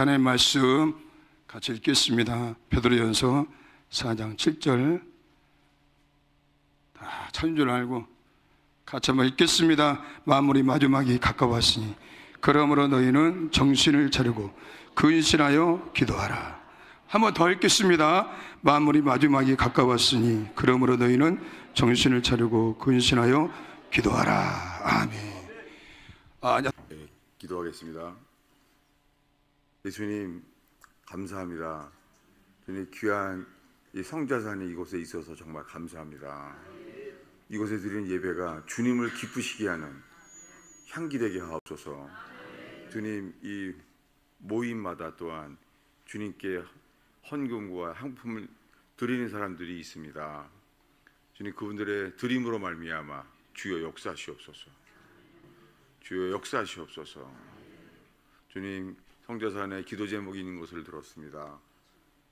하나님의 말씀 같이 읽겠습니다. 베드로전서 4장 7절 다 찾은 줄 알고 같이 한번 읽겠습니다. 만물이 마지막이 가까웠으니 그러므로 너희는 정신을 차리고 근신하여 기도하라. 한번 더 읽겠습니다. 만물이 마지막이 가까웠으니 그러므로 너희는 정신을 차리고 근신하여 기도하라. 아멘. 네, 기도하겠습니다. 예수님 감사합니다. 주님 귀한 이 성자산이 이곳에 있어서 정말 감사합니다. 이곳에 드리는 예배가 주님을 기쁘시게 하는 향기되게 하옵소서. 주님 이 모임마다 또한 주님께 헌금과 향품을 드리는 사람들이 있습니다. 주님 그분들의 드림으로 말미암아 주여 역사하시옵소서. 주여 역사하시옵소서. 주님 성자산에 기도 제목이 있는 것을 들었습니다.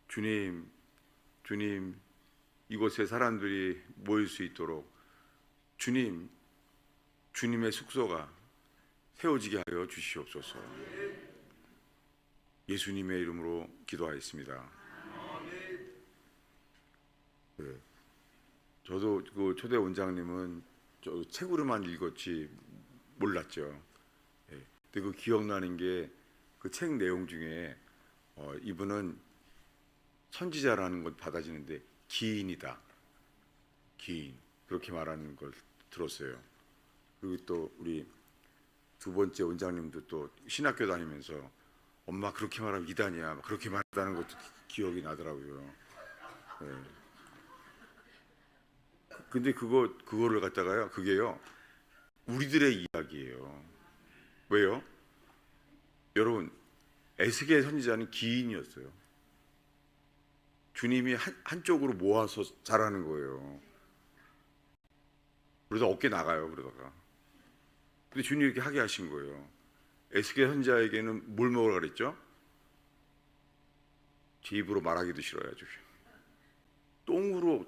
주님 이곳에 사람들이 모일 수 있도록 주님의 숙소가 세워지게 하여 주시옵소서. 예수님의 이름으로 기도하였습니다. 네. 저도 그 초대 원장님은 저 책으로만 읽었지 몰랐죠. 네. 근데 그 기억나는 게 그 책 내용 중에 이분은 선지자라는 걸 받아지는데 기인이다. 기인 그렇게 말하는 걸 들었어요. 그리고 또 우리 두 번째 원장님도 또 신학교 다니면서 엄마 그렇게 말하면 이단이야 그렇게 말했다는 것도 기억이 나더라고요. 네. 근데 그거를 갖다가요, 그게요 우리들의 이야기예요. 왜요? 여러분 에스겔 선지자는 기인이었어요. 주님이 한쪽으로 모아서 자라는 거예요. 그러다 어깨 나가요. 그러다가 근데 주님이 이렇게 하게 하신 거예요. 에스겔 선지자에게는 뭘 먹으라 그랬죠? 제 입으로 말하기도 싫어야죠. 똥으로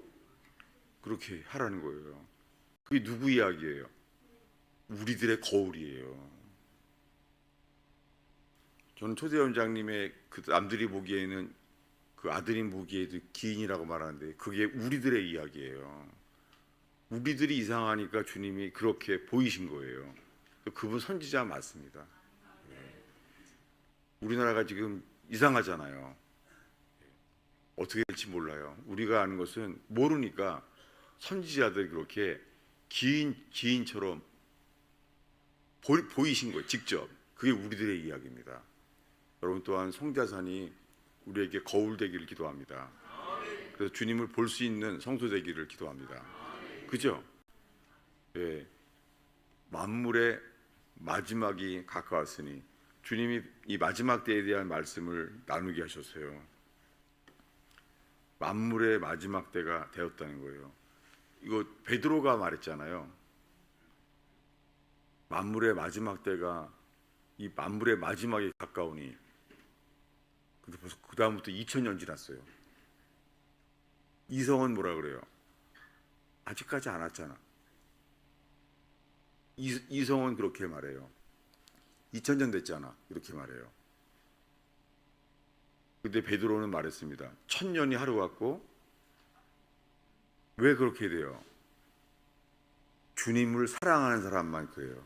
그렇게 하라는 거예요. 그게 누구 이야기예요? 우리들의 거울이에요. 저는 초대 원장님의 그 남들이 보기에는 그 아들이 보기에도 기인이라고 말하는데 그게 우리들의 이야기예요. 우리들이 이상하니까 주님이 그렇게 보이신 거예요. 그분 선지자 맞습니다. 우리나라가 지금 이상하잖아요. 어떻게 될지 몰라요. 우리가 아는 것은 모르니까 선지자들이 그렇게 기인처럼 보이신 거예요. 직접. 그게 우리들의 이야기입니다. 여러분 또한 성자산이 우리에게 거울 되기를 기도합니다. 그래서 주님을 볼 수 있는 성소 되기를 기도합니다. 그죠? 예. 만물의 마지막이 가까웠으니 주님이 이 마지막 때에 대한 말씀을 나누게 하셨어요. 만물의 마지막 때가 되었다는 거예요. 이거 베드로가 말했잖아요. 만물의 마지막 때가 이 만물의 마지막에 가까우니. 근데 벌써 그 다음부터 2000년 지났어요. 이성은 뭐라 그래요? 아직까지 안 왔잖아. 이성은 그렇게 말해요. 2000년 됐잖아. 이렇게 말해요. 근데 베드로는 말했습니다. 1000년이 하루 같고. 왜 그렇게 돼요? 주님을 사랑하는 사람만 그래요.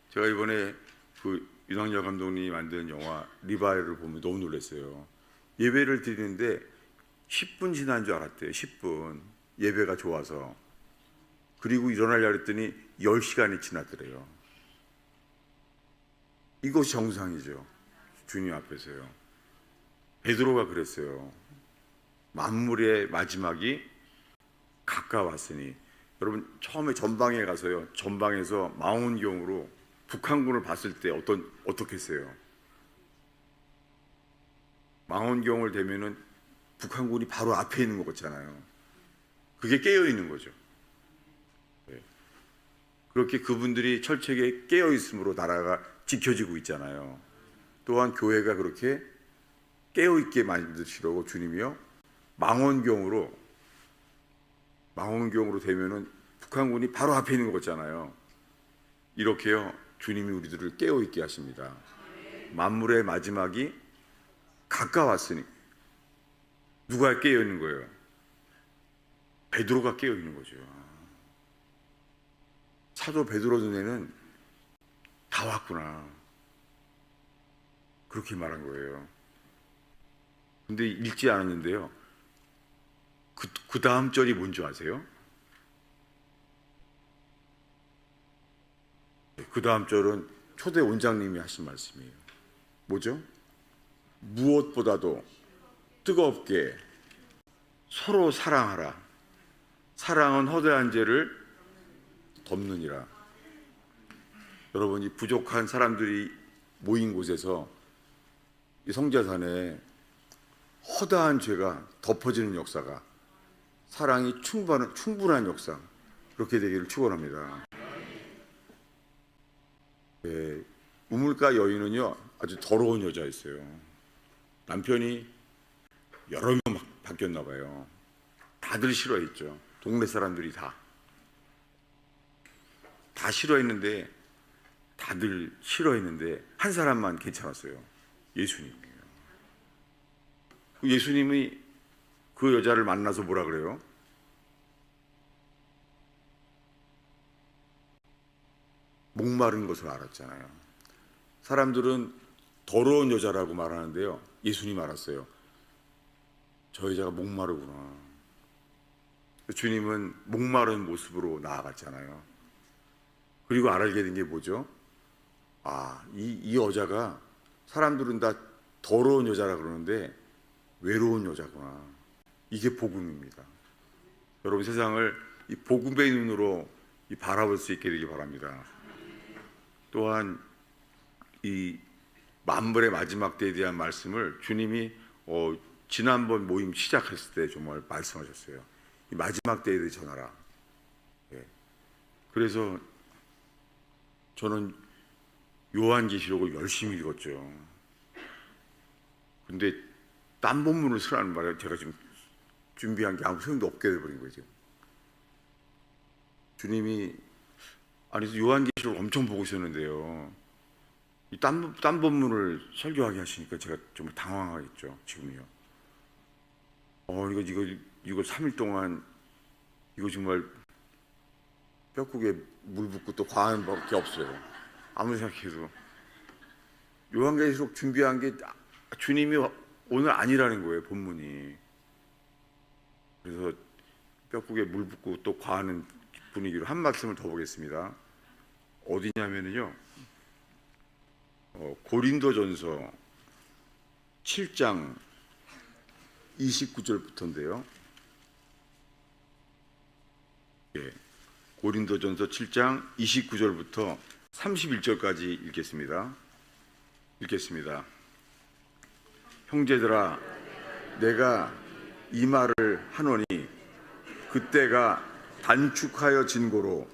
제가 이번에 그 윤학열 감독님이 만든 영화 리바이를 보면 너무 놀랐어요. 예배를 드리는데 10분 지난 줄 알았대요. 10분. 예배가 좋아서. 그리고 일어나려고 했더니 10시간이 지났더래요. 이것이 정상이죠. 주님 앞에서요. 베드로가 그랬어요. 만물의 마지막이 가까웠으니. 여러분 처음에 전방에 가서요. 전방에서 망원경으로 북한군을 봤을 때 어떻게 했어요? 망원경을 대면은 북한군이 바로 앞에 있는 것 같잖아요. 그게 깨어 있는 거죠. 네. 그렇게 그분들이 철저하게 깨어 있음으로 나라가 지켜지고 있잖아요. 또한 교회가 그렇게 깨어 있게 만드시려고 주님이요 망원경으로 대면은 북한군이 바로 앞에 있는 것 같잖아요. 이렇게요 주님이 우리들을 깨어있게 하십니다. 만물의 마지막이 가까웠으니 누가 깨어 있는 거예요? 베드로가 깨어 있는 거죠. 사도 베드로 눈에는 다 왔구나, 그렇게 말한 거예요. 근데 읽지 않았는데요, 그 다음 절이 뭔지 아세요? 그 다음 절은 초대 원장님이 하신 말씀이에요. 뭐죠? 무엇보다도 뜨겁게 서로 사랑하라. 사랑은 허다한 죄를 덮느니라. 여러분, 이 부족한 사람들이 모인 곳에서 이 성자산에 허다한 죄가 덮어지는 역사가, 사랑이 충분한 역사, 그렇게 되기를 축원합니다. 네, 우물가 여인은요, 아주 더러운 여자였어요. 남편이 여러 명 바뀌었나 봐요. 다들 싫어했죠. 동네 사람들이 다 싫어했는데, 다들 싫어했는데 한 사람만 괜찮았어요. 예수님이에요. 예수님이 그 여자를 만나서 뭐라 그래요? 목마른 것을 알았잖아요. 사람들은 더러운 여자라고 말하는데요, 예수님 알았어요. 저 여자가 목마르구나. 주님은 목마른 모습으로 나아갔잖아요. 그리고 알게 된 게 뭐죠? 이 여자가, 사람들은 다 더러운 여자라 그러는데 외로운 여자구나. 이게 복음입니다. 여러분, 세상을 이 복음의 눈으로 바라볼 수 있게 되기 바랍니다. 또한 이 만물의 마지막 때에 대한 말씀을 주님이 지난번 모임 시작했을 때 정말 말씀하셨어요. 이 마지막 때에 대해 전하라. 예. 그래서 저는 요한계시록을 열심히 읽었죠. 근데 딴 본문을 쓰라는 말에 제가 지금 준비한 게 아무 소용도 없게 돼버린 거예요. 지금. 주님이, 아니, 요한계시록 엄청 보고 있었는데요, 이 딴 본문을 설교하게 하시니까 제가 정말 당황하겠죠. 지금요. 이거 3일 동안 이거 정말 뼈국에 물 붓고 또 과한 밖에 없어요. 아무리 생각해도. 요한계시록 준비한 게 주님이 오늘 아니라는 거예요, 본문이. 그래서 뼈국에 물 붓고 또 과하는 분위기로 한 말씀을 더 보겠습니다. 어디냐면요, 고린도전서 7장 29절부터인데요. 예, 고린도전서 7장 29절부터 31절까지 읽겠습니다. 형제들아, 내가 이 말을 하노니 그때가 단축하여 진고로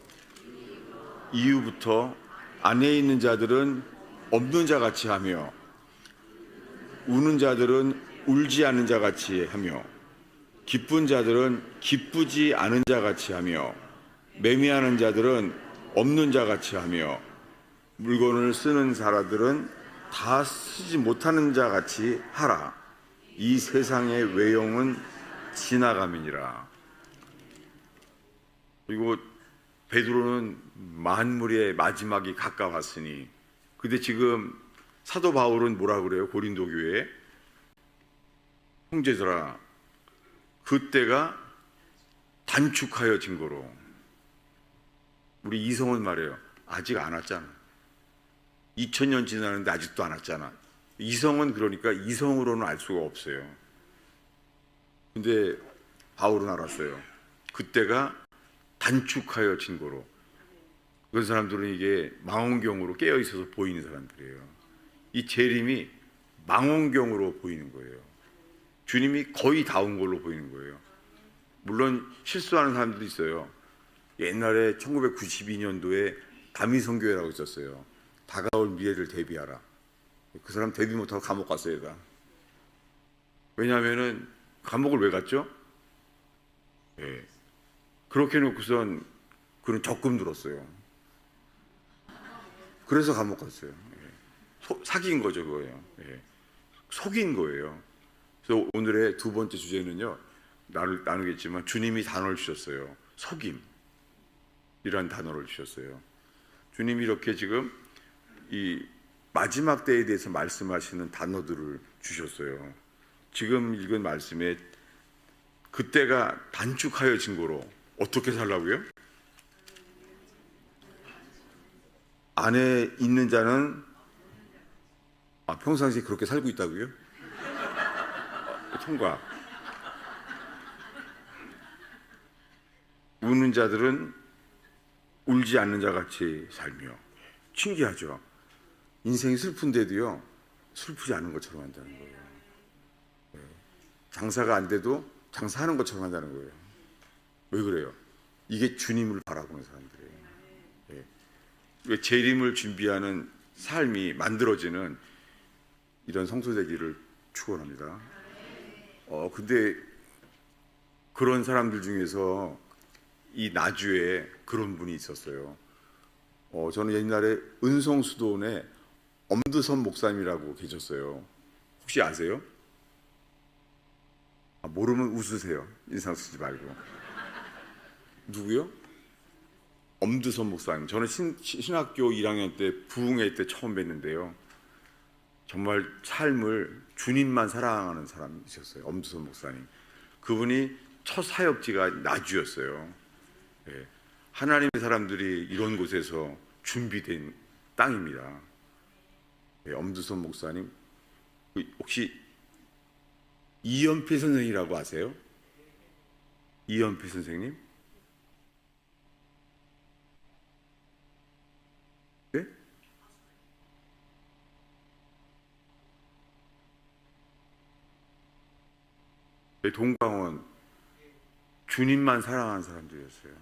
이후부터 안에 있는 자들은 없는 자같이 하며 우는 자들은 울지 않는 자같이 하며 기쁜 자들은 기쁘지 않은 자같이 하며 매매하는 자들은 없는 자같이 하며 물건을 쓰는 사람들은 다 쓰지 못하는 자같이 하라. 이 세상의 외형은 지나감이니라. 그리고 베드로는 만물의 마지막이 가까웠으니, 근데 지금 사도 바울은 뭐라 그래요? 고린도 교회에, 형제들아, 그때가 단축하여 진거로. 우리 이성은 말해요, 아직 안 왔잖아. 2000년 지났는데 아직도 안 왔잖아. 이성은 그러니까 이성으로는 알 수가 없어요. 근데 바울은 알았어요. 그때가 단축하여 진거로. 그런 사람들은 이게 망원경으로 깨어 있어서 보이는 사람들이에요. 이 재림이 망원경으로 보이는 거예요. 주님이 거의 다 온 걸로 보이는 거예요. 물론 실수하는 사람들도 있어요. 옛날에 1992년도에 다미선교회라고 있었어요. 다가올 미래를 대비하라. 그 사람 대비 못하고 감옥 갔어요. 다. 왜냐하면은 감옥을 왜 갔죠? 예. 그렇게 놓고선 그는 적금 들었어요. 그래서 감옥 갔어요. 예. 사귄 거죠, 그거예요. 예. 속인 거예요. 그래서 오늘의 두 번째 주제는요, 나누겠지만 주님이 단어를 주셨어요. 속임이란 단어를 주셨어요. 주님이 이렇게 지금 이 마지막 때에 대해서 말씀하시는 단어들을 주셨어요. 지금 읽은 말씀에 그때가 단축하여진 거로 어떻게 살라고요? 안에 있는 자는 평상시에 그렇게 살고 있다고요? 통과. 우는 자들은 울지 않는 자 같이 살며. 신기하죠? 인생이 슬픈데도요, 슬프지 않은 것처럼 한다는 거예요. 장사가 안 돼도 장사하는 것처럼 한다는 거예요. 왜 그래요? 이게 주님을 바라보는 사람들이에요. 왜 재림을 준비하는 삶이 만들어지는 이런 성도 되기를 축원합니다. 근데 그런 사람들 중에서 이 나주에 그런 분이 있었어요. 저는 옛날에 은성수도원에 엄두선 목사님이라고 계셨어요. 혹시 아세요? 모르면 웃으세요. 인상 쓰지 말고. 누구요? 엄두선 목사님. 저는 신학교 1학년 때 부흥회 때 처음 뵀는데요. 정말 삶을 주님만 사랑하는 사람이셨어요. 엄두선 목사님. 그분이 첫 사역지가 나주였어요. 예. 하나님의 사람들이 이런 곳에서 준비된 땅입니다. 예, 엄두선 목사님. 혹시 이연필 선생이라고 아세요? 이연필 선생님? 네? 동광원 주님만 사랑하는 사람들이었어요.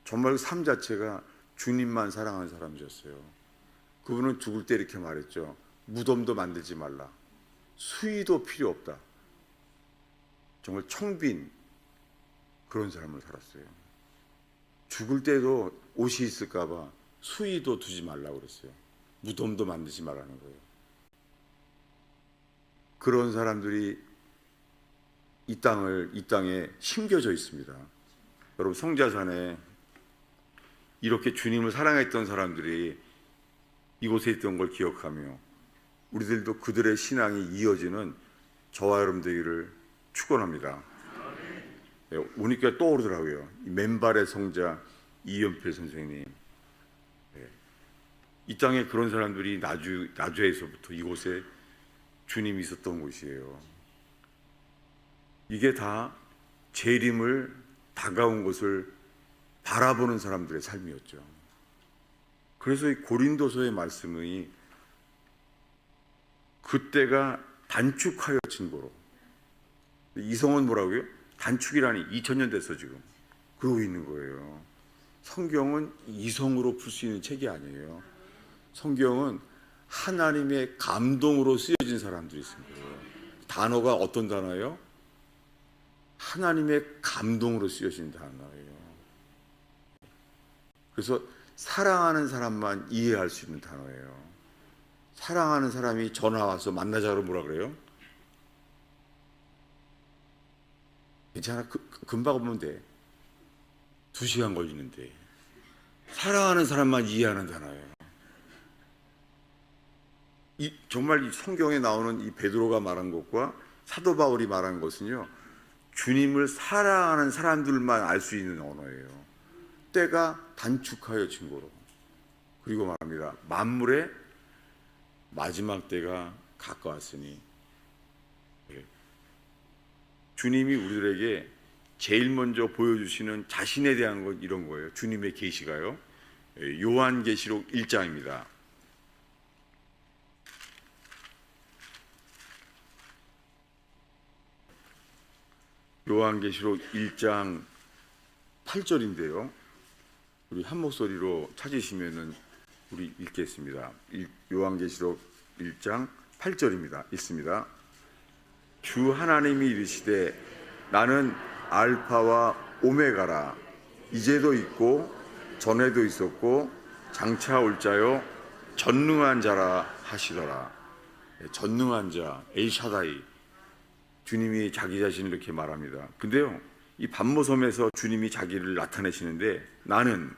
정말 삶 자체가 주님만 사랑하는 사람이었어요. 그분은 죽을 때 이렇게 말했죠. 무덤도 만들지 말라. 수의도 필요 없다. 정말 청빈 그런 삶을 살았어요. 죽을 때도 옷이 있을까 봐 수의도 두지 말라고 그랬어요. 무덤도 만들지 말라는 거예요. 그런 사람들이 이 땅에 심겨져 있습니다. 여러분, 성자산에 이렇게 주님을 사랑했던 사람들이 이곳에 있던 걸 기억하며 우리들도 그들의 신앙이 이어지는 저와 여러분 되기를 축원합니다. 네, 오니까 떠오르더라고요. 맨발의 성자 이연필 선생님. 네, 이 땅에 그런 사람들이 나주에서부터 이곳에 주님이 있었던 곳이에요. 이게 다 재림을 다가온 것을 바라보는 사람들의 삶이었죠. 그래서 이 고린도서의 말씀이 그때가 단축하여진 거로. 이성은 뭐라고요? 단축이라니 2000년 됐어 지금. 그러고 있는 거예요. 성경은 이성으로 풀 수 있는 책이 아니에요. 성경은 하나님의 감동으로 쓰여진 사람들이 있습니다. 단어가 어떤 단어예요? 하나님의 감동으로 쓰여진 단어예요. 그래서 사랑하는 사람만 이해할 수 있는 단어예요. 사랑하는 사람이 전화 와서 만나자 그러면 뭐라 그래요? 괜찮아, 금방 오면 돼. 2시간 걸리는데. 사랑하는 사람만 이해하는 단어예요. 정말 이 성경에 나오는 이 베드로가 말한 것과 사도 바울이 말한 것은요, 주님을 사랑하는 사람들만 알 수 있는 언어예요. 때가 단축하여진 거로. 그리고 말합니다. 만물의 마지막 때가 가까웠으니. 주님이 우리들에게 제일 먼저 보여주시는 자신에 대한 것 이런 거예요. 주님의 계시가요. 요한계시록 1장입니다. 요한계시록 1장 8절인데요. 우리 한 목소리로 찾으시면은 우리 읽겠습니다. 요한계시록 1장 8절입니다. 읽습니다. 주 하나님이 이르시되 나는 알파와 오메가라. 이제도 있고 전에도 있었고 장차 올 자요 전능한 자라. 하시더라. 전능한 자 엘샤다이, 주님이 자기 자신을 이렇게 말합니다. 근데요, 이 반모섬에서 주님이 자기를 나타내시는데 나는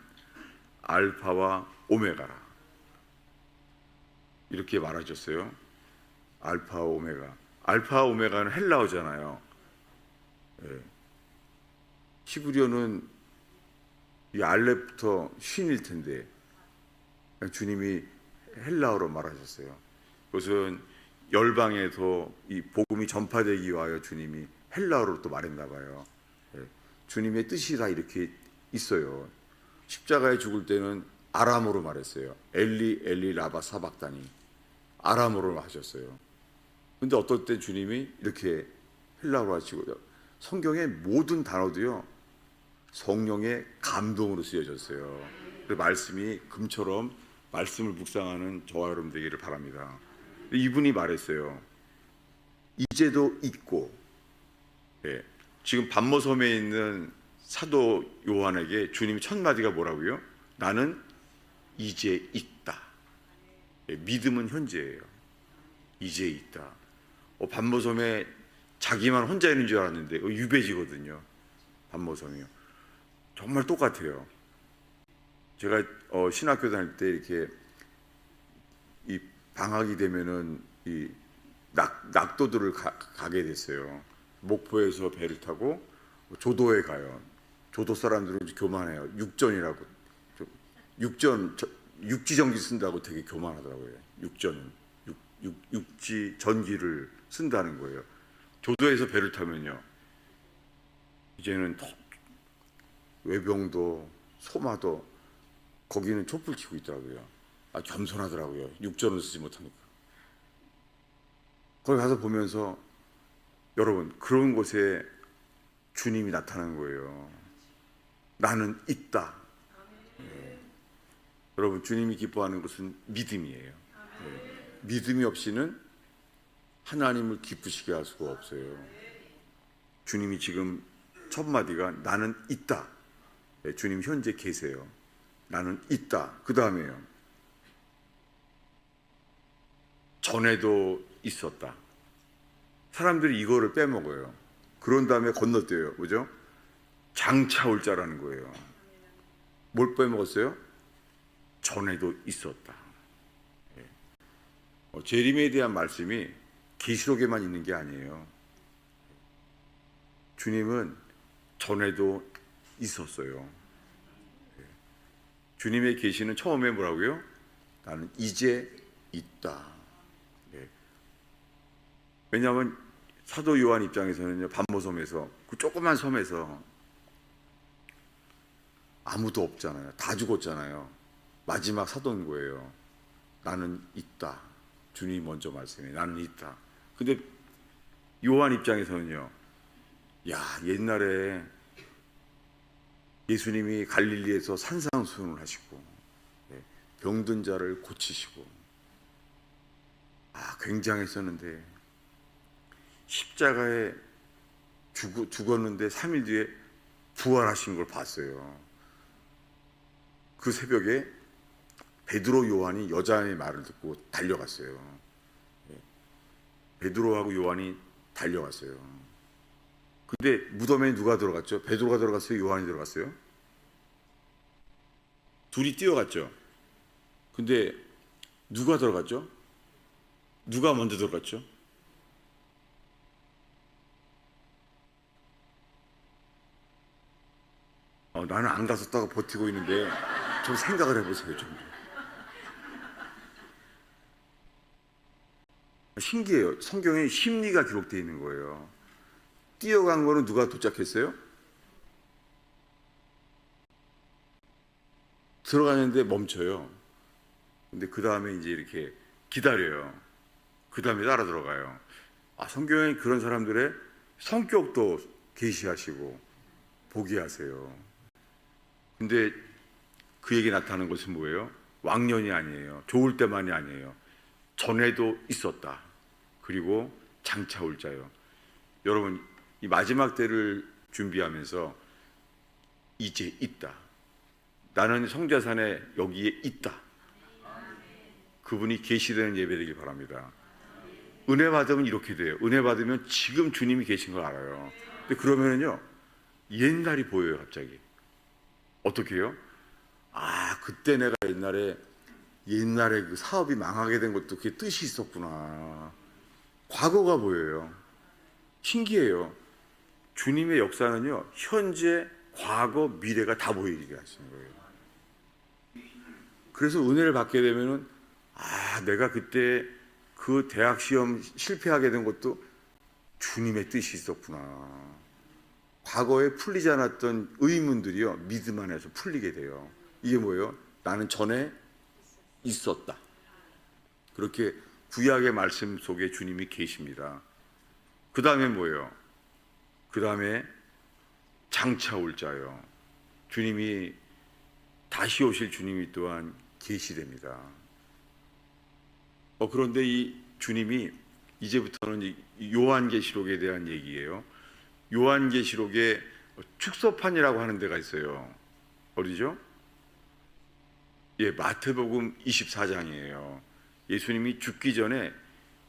알파와 오메가라 이렇게 말하셨어요. 알파와 오메가. 알파와 오메가는 헬라어잖아요. 예. 히브리어는 이 알렙부터 쉰일 텐데 주님이 헬라어로 말하셨어요. 그것은 열방에서 이 복음이 전파되기 위하여 주님이 헬라어로 또 말했나 봐요. 예. 주님의 뜻이 다 이렇게 있어요. 십자가에 죽을 때는 아람어로 말했어요. 엘리 엘리 라바 사박다니, 아람어로 하셨어요. 근데 어떨 때 주님이 이렇게 헬라어로 하시고, 성경의 모든 단어도요 성령의 감동으로 쓰여졌어요. 그 말씀이 금처럼 말씀을 묵상하는 저와 여러분 되기를 바랍니다. 이분이 말했어요. 이제도 있고, 예, 지금 반모섬에 있는 사도 요한에게 주님이 첫 마디가 뭐라고요? 나는 이제 있다. 예, 믿음은 현재예요. 이제 있다. 반모섬에 자기만 혼자 있는 줄 알았는데 유배지거든요. 반모섬이요. 정말 똑같아요. 제가 신학교 다닐 때 이렇게 이 방학이 되면은 이 낙도들을 가게 됐어요. 목포에서 배를 타고 조도에 가요. 조도 사람들은 교만해요. 육전이라고. 육지전기 쓴다고 되게 교만하더라고요. 육전은 육지 전기를 쓴다는 거예요. 조도에서 배를 타면요, 이제는 외병도 소마도 거기는 촛불 켜고 있더라고요. 겸손하더라고요. 육전을 쓰지 못하니까. 거기 가서 보면서 여러분, 그런 곳에 주님이 나타나는 거예요. 나는 있다. 네. 여러분, 주님이 기뻐하는 것은 믿음이에요. 네. 믿음이 없이는 하나님을 기쁘시게 할 수가 없어요. 주님이 지금 첫 마디가 나는 있다. 네, 주님 현재 계세요. 나는 있다. 그 다음에요, 전에도 있었다. 사람들이 이거를 빼먹어요. 그런 다음에 건너뛰어요. 뭐죠? 장차 올 자라는 거예요. 뭘 빼먹었어요? 전에도 있었다. 재림에 대한 말씀이 계시록에만 있는 게 아니에요. 주님은 전에도 있었어요. 주님의 계시는 처음에 뭐라고요? 나는 이제 있다. 왜냐하면 사도 요한 입장에서는요, 반모섬에서, 그 조그만 섬에서 아무도 없잖아요. 다 죽었잖아요. 마지막 사도인 거예요. 나는 있다. 주님이 먼저 말씀해. 나는 있다. 근데 요한 입장에서는요, 야, 옛날에 예수님이 갈릴리에서 산상수훈을 하시고 병든 자를 고치시고 굉장했었는데 십자가에 죽었는데 3일 뒤에 부활하신 걸 봤어요. 그 새벽에 베드로 요한이 여자의 말을 듣고 달려갔어요. 베드로하고 요한이 달려갔어요. 근데 무덤에 누가 들어갔죠? 베드로가 들어갔어요? 요한이 들어갔어요? 둘이 뛰어갔죠. 근데 누가 들어갔죠? 누가 먼저 들어갔죠? 나는 안 갔었다고 버티고 있는데 좀 생각을 해보세요. 좀 신기해요. 성경에 심리가 기록되어 있는 거예요. 뛰어간 거는 누가 도착했어요? 들어가는데 멈춰요. 근데 그 다음에 이제 이렇게 기다려요. 그 다음에 따라 들어가요. 성경에 그런 사람들의 성격도 계시하시고 보게 하세요. 근데 그에게 나타나는 것은 뭐예요? 왕년이 아니에요. 좋을 때만이 아니에요. 전에도 있었다. 그리고 장차 올 자요. 여러분, 이 마지막 때를 준비하면서 이제 있다. 나는 성자산에 여기에 있다. 그분이 계시되는 예배 되길 바랍니다. 은혜 받으면 이렇게 돼요. 은혜 받으면 지금 주님이 계신 걸 알아요. 근데 그러면은요, 옛날이 보여요. 갑자기. 어떻게 해요? 아, 그때 내가 옛날에 그 사업이 망하게 된 것도 그게 뜻이 있었구나. 과거가 보여요. 신기해요. 주님의 역사는요, 현재, 과거, 미래가 다 보이게 하시는 거예요. 그래서 은혜를 받게 되면은, 아, 내가 그때 그 대학 시험 실패하게 된 것도 주님의 뜻이 있었구나. 과거에 풀리지 않았던 의문들이요, 믿음 안에서 풀리게 돼요. 이게 뭐예요? 나는 전에 있었다. 그렇게 구약의 말씀 속에 주님이 계십니다. 그 다음에 뭐예요? 그 다음에 장차 올 자요. 주님이 다시 오실 주님이 또한 계시됩니다. 그런데 이 주님이 이제부터는 요한계시록에 대한 얘기예요. 요한계시록에 축소판이라고 하는 데가 있어요. 어디죠? 예, 마태복음 24장이에요. 예수님이 죽기 전에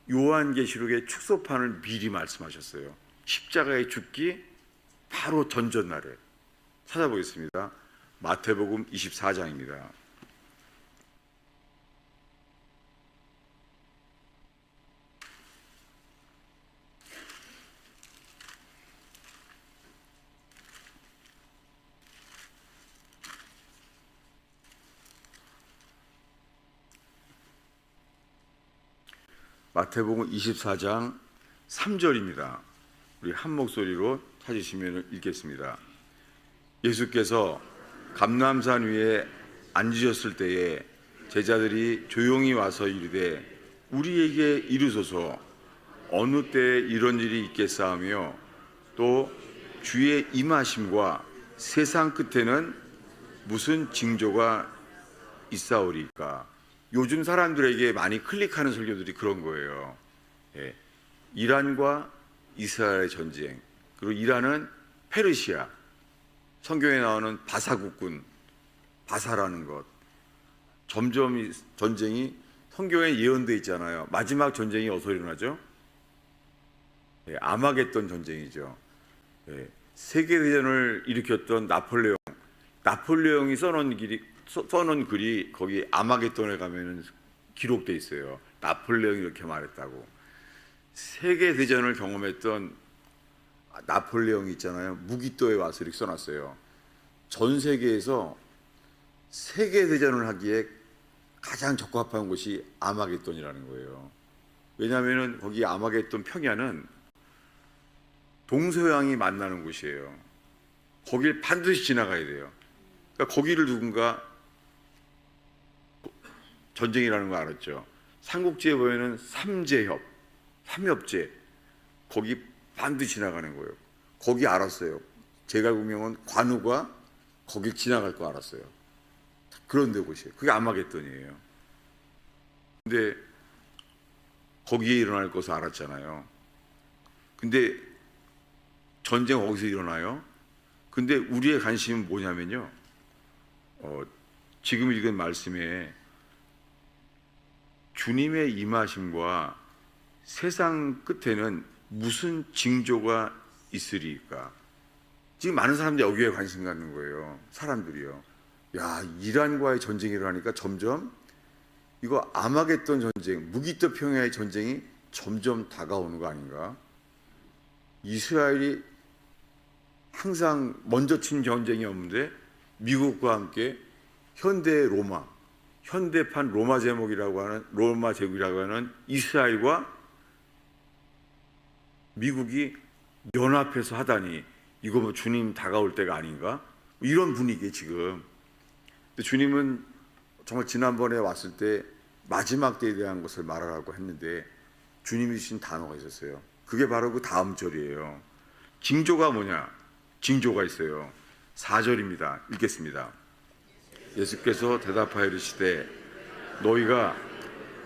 요한계시록의 축소판을 미리 말씀하셨어요. 십자가에 죽기 바로 전전날에. 찾아보겠습니다. 마태복음 24장입니다. 마태복음 24장 3절입니다. 우리 한 목소리로 찾으시면 읽겠습니다. 예수께서 감람산 위에 앉으셨을 때에 제자들이 조용히 와서 이르되 우리에게 이르소서 어느 때에 이런 일이 있겠사하며 또 주의 임하심과 세상 끝에는 무슨 징조가 있사오리까. 요즘 사람들에게 많이 클릭하는 설교들이 그런 거예요. 예. 이란과 이스라엘의 전쟁, 그리고 이란은 페르시아, 성경에 나오는 바사국군, 바사라는 것. 점점 이 전쟁이 성경에 예언되어 있잖아요. 마지막 전쟁이 어디서 일어나죠? 예, 아마겟돈 전쟁이죠. 예. 세계대전을 일으켰던 나폴레옹이 써놓은 글이 거기 아마겟돈에 가면은 기록돼 있어요. 나폴레옹이 이렇게 말했다고. 세계 대전을 경험했던 나폴레옹이 있잖아요. 무기또에 와서 이렇게 써놨어요. 전 세계에서 세계 대전을 하기에 가장 적합한 곳이 아마겟돈이라는 거예요. 왜냐하면은 거기 아마겟돈 평야는 동서양이 만나는 곳이에요. 거길 반드시 지나가야 돼요. 그러니까 거기를 누군가 전쟁이라는 거 알았죠. 삼국지에 보면은 삼협제, 거기 반드시 지나가는 거예요. 거기 알았어요. 제갈공명은 관우가 거길 지나갈 거 알았어요. 그런 데 곳이에요. 그게 아마겟돈이에요. 근데 거기에 일어날 것을 알았잖아요. 근데 전쟁 어디서 일어나요? 근데 우리의 관심은 뭐냐면요, 지금 읽은 말씀에 주님의 임하심과 세상 끝에는 무슨 징조가 있으리까? 지금 많은 사람들이 여기에 관심 갖는 거예요. 사람들이요. 야, 이란과의 전쟁이 일어나니까 점점 이거 아마겟돈 전쟁, 무기또 평야의 전쟁이 점점 다가오는 거 아닌가? 이스라엘이 항상 먼저 친 전쟁이 없는데 미국과 함께 현대판 로마 제국이라고 하는 이스라엘과 미국이 연합해서 하다니, 이거 뭐 주님 다가올 때가 아닌가? 이런 분위기에 지금. 근데 주님은 정말 지난번에 왔을 때 마지막 때에 대한 것을 말하라고 했는데 주님이 주신 단어가 있었어요. 그게 바로 그 다음 절이에요. 징조가 뭐냐? 징조가 있어요. 4절입니다. 읽겠습니다. 예수께서 대답하여 이르시되 너희가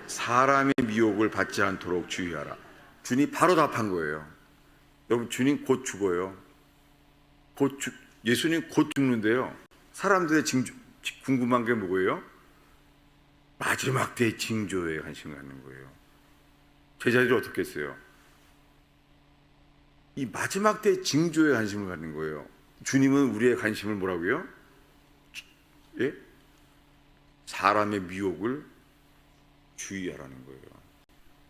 사람의 미혹을 받지 않도록 주의하라. 주님 바로 답한 거예요. 여러분, 주님 곧 죽어요. 예수님 곧 죽는데요. 사람들의 궁금한 게 뭐예요? 마지막 때의 징조에 관심을 갖는 거예요. 제자들이 어떻게 했어요? 이 마지막 때의 징조에 관심을 갖는 거예요. 주님은 우리의 관심을 뭐라고요? 예? 사람의 미혹을 주의하라는 거예요.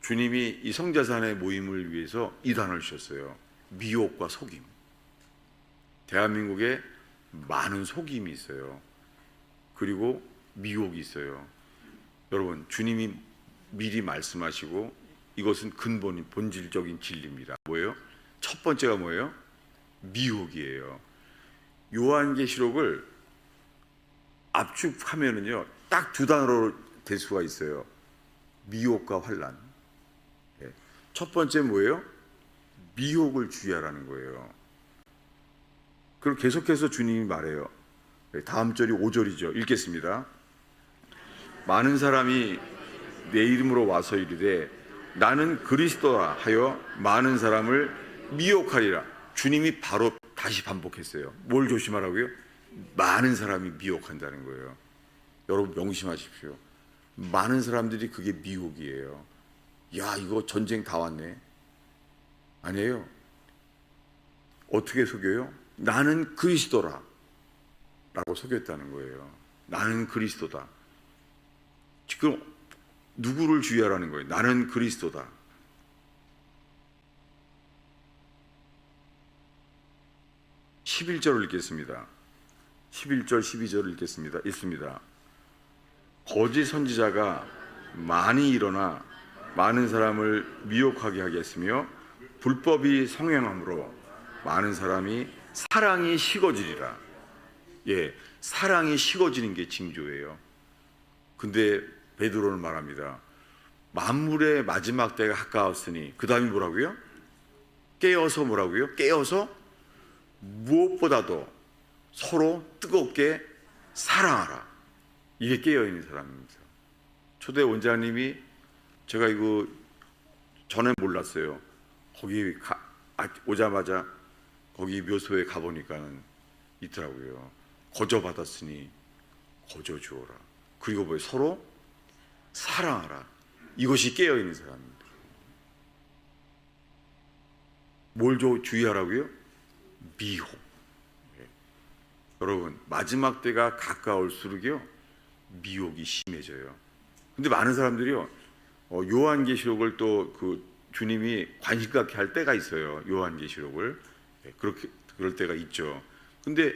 주님이 이 성자산의 모임을 위해서 이 단어를 주셨어요. 미혹과 속임. 대한민국에 많은 속임이 있어요. 그리고 미혹이 있어요. 여러분, 주님이 미리 말씀하시고 이것은 근본인 본질적인 진리입니다. 뭐예요? 첫 번째가 뭐예요? 미혹이에요. 요한계시록을 압축하면은요, 딱 두 단어로 될 수가 있어요. 미혹과 환란. 첫 번째 뭐예요? 미혹을 주의하라는 거예요. 그리고 계속해서 주님이 말해요. 다음 절이 5절이죠. 읽겠습니다. 많은 사람이 내 이름으로 와서 이르되 나는 그리스도라 하여 많은 사람을 미혹하리라. 주님이 바로 다시 반복했어요. 뭘 조심하라고요? 많은 사람이 미혹한다는 거예요. 여러분 명심하십시오. 많은 사람들이 그게 미혹이에요. 야, 이거 전쟁 다 왔네. 아니에요. 어떻게 속여요? 나는 그리스도라 라고 속였다는 거예요. 나는 그리스도다. 지금 누구를 주의하라는 거예요? 나는 그리스도다. 11절을 읽겠습니다. 11절 12절을 읽겠습니다. 읽습니다. 거짓 선지자가 많이 일어나 많은 사람을 미혹하게 하겠으며 불법이 성행함으로 많은 사람이 사랑이 식어지리라. 예, 사랑이 식어지는 게 징조예요. 근데 베드로는 말합니다. 만물의 마지막 때가 가까웠으니, 그 다음이 뭐라고요? 깨어서 뭐라고요? 깨어서 무엇보다도 서로 뜨겁게 사랑하라. 이게 깨어있는 사람입니다. 초대 원장님이, 제가 이거 전에 몰랐어요. 거기 오자마자 거기 묘소에 가보니까는 있더라고요. 거저 받았으니 거저 주어라. 그리고 뭐예요? 서로 사랑하라. 이것이 깨어있는 사람입니다. 뭘 주의하라고요? 미혹. 예. 여러분, 마지막 때가 가까울수록요 미혹이 심해져요. 근데 많은 사람들이요 요한계시록을 또 그 주님이 관심 갖게 할 때가 있어요. 요한계시록을. 예, 그렇게 그럴 때가 있죠. 근데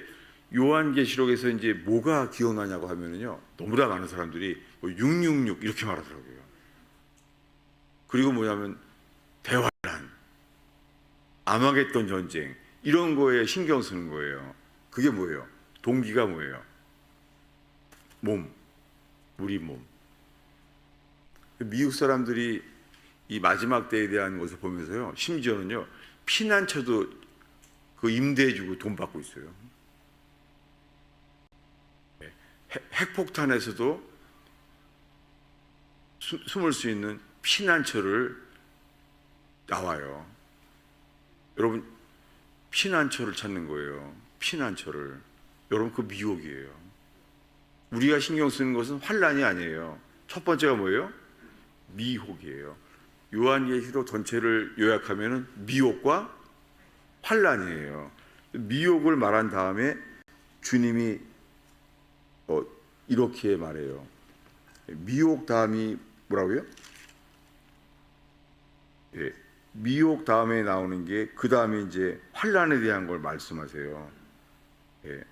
요한계시록에서 이제 뭐가 기억나냐고 하면은요, 너무나 많은 사람들이 666 이렇게 말하더라고요. 그리고 뭐냐면 대환란, 아마겟돈 전쟁, 이런 거에 신경 쓰는 거예요. 그게 뭐예요? 동기가 뭐예요? 몸, 우리 몸. 미국 사람들이 이 마지막 때에 대한 것을 보면서요, 심지어는요 피난처도 그 임대해주고 돈 받고 있어요. 핵폭탄에서도 숨을 수 있는 피난처를 나와요. 여러분, 피난처를 찾는 거예요. 피난처를. 여러분, 그 미혹이에요. 우리가 신경 쓰는 것은 환란이 아니에요. 첫 번째가 뭐예요? 미혹이에요. 요한계시록 전체를 요약하면은 미혹과 환란이에요. 미혹을 말한 다음에 주님이 이렇게 말해요. 미혹 다음이 뭐라고요? 예, 미혹 다음에 나오는 게 그 다음에 이제 환란에 대한 걸 말씀하세요. 예,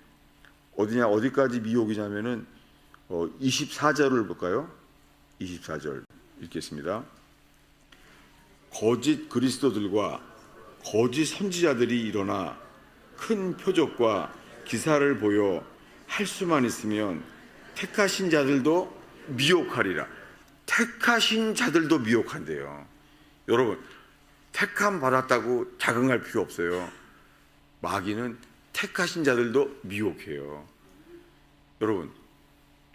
어디까지 미혹이냐면은 24절을 볼까요? 24절 읽겠습니다. 거짓 그리스도들과 거짓 선지자들이 일어나 큰 표적과 기사를 보여 할 수만 있으면 택하신 자들도 미혹하리라. 택하신 자들도 미혹한대요. 여러분, 택함 받았다고 자긍할 필요 없어요. 마귀는 택하신 자들도 미혹해요. 여러분,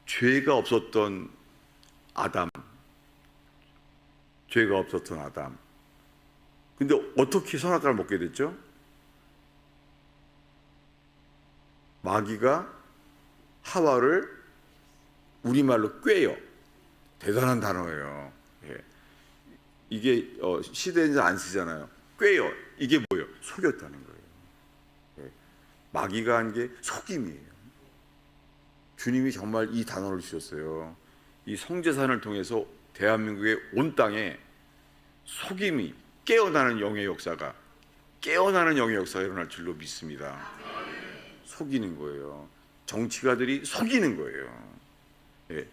죄가 없었던 아담, 근데 어떻게 선악과를 먹게 됐죠? 마귀가 하와를 우리말로 꾀요. 대단한 단어예요. 예. 이게 시대에서 안 쓰잖아요. 꾀요. 이게 뭐예요? 속였다는 거예요. 예. 마귀가 한 게 속임이에요. 주님이 정말 이 단어를 주셨어요. 이 성제산을 통해서 대한민국의 온 땅에 속임이 깨어나는 영의 역사가 일어날 줄로 믿습니다. 속이는 거예요. 정치가들이 속이는 거예요. 예.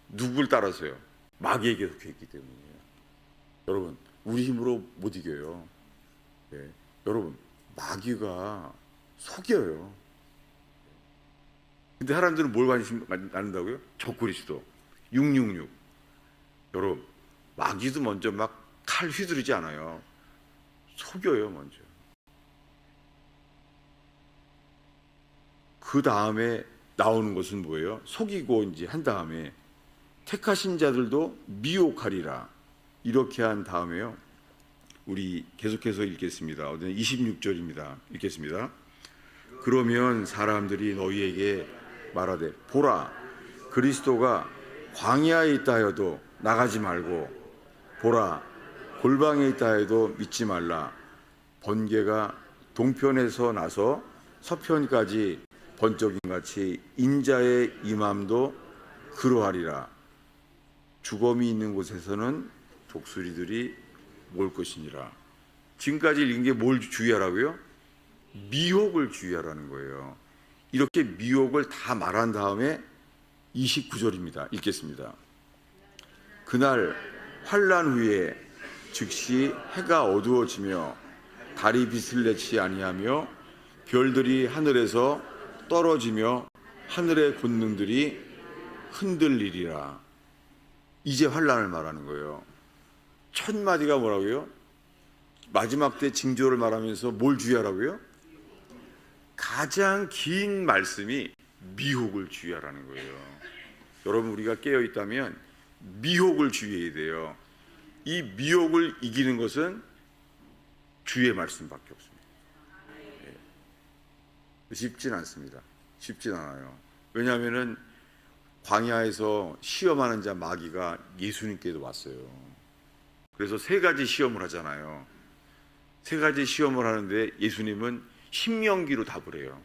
누굴 따라서요? 마귀에게 속했기 때문이에요. 여러분, 우리 힘으로 못 이겨요. 예. 여러분, 마귀가 속여요. 근데 사람들은 뭘 관심 갖는다고요? 적그리스도 666. 여러분, 마귀도 먼저 막 칼 휘두르지 않아요. 속여요, 먼저. 그 다음에 나오는 것은 뭐예요? 속이고 이제 한 다음에 택하신 자들도 미혹하리라. 이렇게 한 다음에요. 우리 계속해서 읽겠습니다. 26절입니다. 읽겠습니다. 그러면 사람들이 너희에게 말하되 보라, 그리스도가 광야에 있다 하여도 나가지 말고 보라, 골방에 있다 해도 믿지 말라. 번개가 동편에서 나서 서편까지 번쩍임같이 인자의 임함도 그러하리라. 죽음이 있는 곳에서는 독수리들이 몰 것이니라. 지금까지 읽은 게 뭘 주의하라고요? 미혹을 주의하라는 거예요. 이렇게 미혹을 다 말한 다음에 29절입니다. 읽겠습니다. 그날 환난 후에 즉시 해가 어두워지며 달이 빛을 내지 아니하며 별들이 하늘에서 떨어지며 하늘의 권능들이 흔들리리라. 이제 환난을 말하는 거예요. 첫 마디가 뭐라고요? 마지막 때 징조를 말하면서 뭘 주의하라고요? 가장 긴 말씀이 미혹을 주의하라는 거예요. 여러분, 우리가 깨어 있다면 미혹을 주의해야 돼요. 이 미혹을 이기는 것은 주의 말씀밖에 없습니다. 쉽진 않습니다. 쉽진 않아요. 왜냐하면은 광야에서 시험하는 자 마귀가 예수님께도 왔어요. 그래서 세 가지 시험을 하잖아요. 세 가지 시험을 하는데 예수님은 신명기로 답을 해요.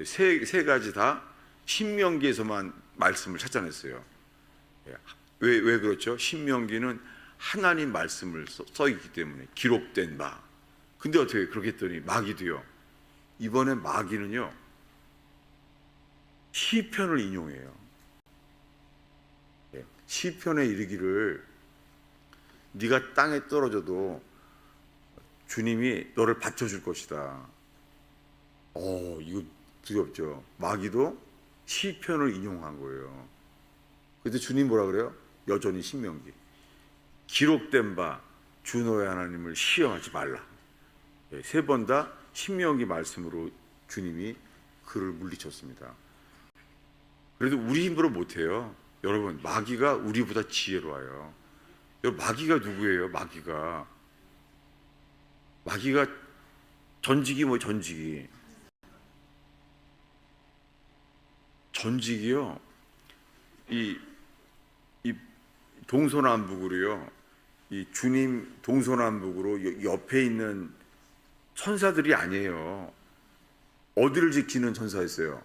세 가지 다 신명기에서만 말씀을 찾아냈어요. 왜 그렇죠? 신명기는 하나님 말씀을 써 있기 때문에 기록된 바. 근데 어떻게 그렇게 했더니 마귀도요. 이번에 마귀는요. 시편을 인용해요. 시편에 이르기를 네가 땅에 떨어져도 주님이 너를 받쳐줄 것이다. 이거 두렵죠. 마귀도 시편을 인용한 거예요. 그런데 주님 뭐라 그래요? 여전히 신명기. 기록된 바 주 너의 하나님을 시험하지 말라. 세 번 다 신명기 말씀으로 주님이 그를 물리쳤습니다. 그래도 우리 힘으로 못해요. 여러분, 마귀가 우리보다 지혜로워요. 여러분, 마귀가 누구예요? 마귀가 전직이 뭐 전직이요. 이 동서남북으로요. 이 주님 동서남북으로 옆에 있는 천사들이 아니에요. 어디를 지키는 천사였어요?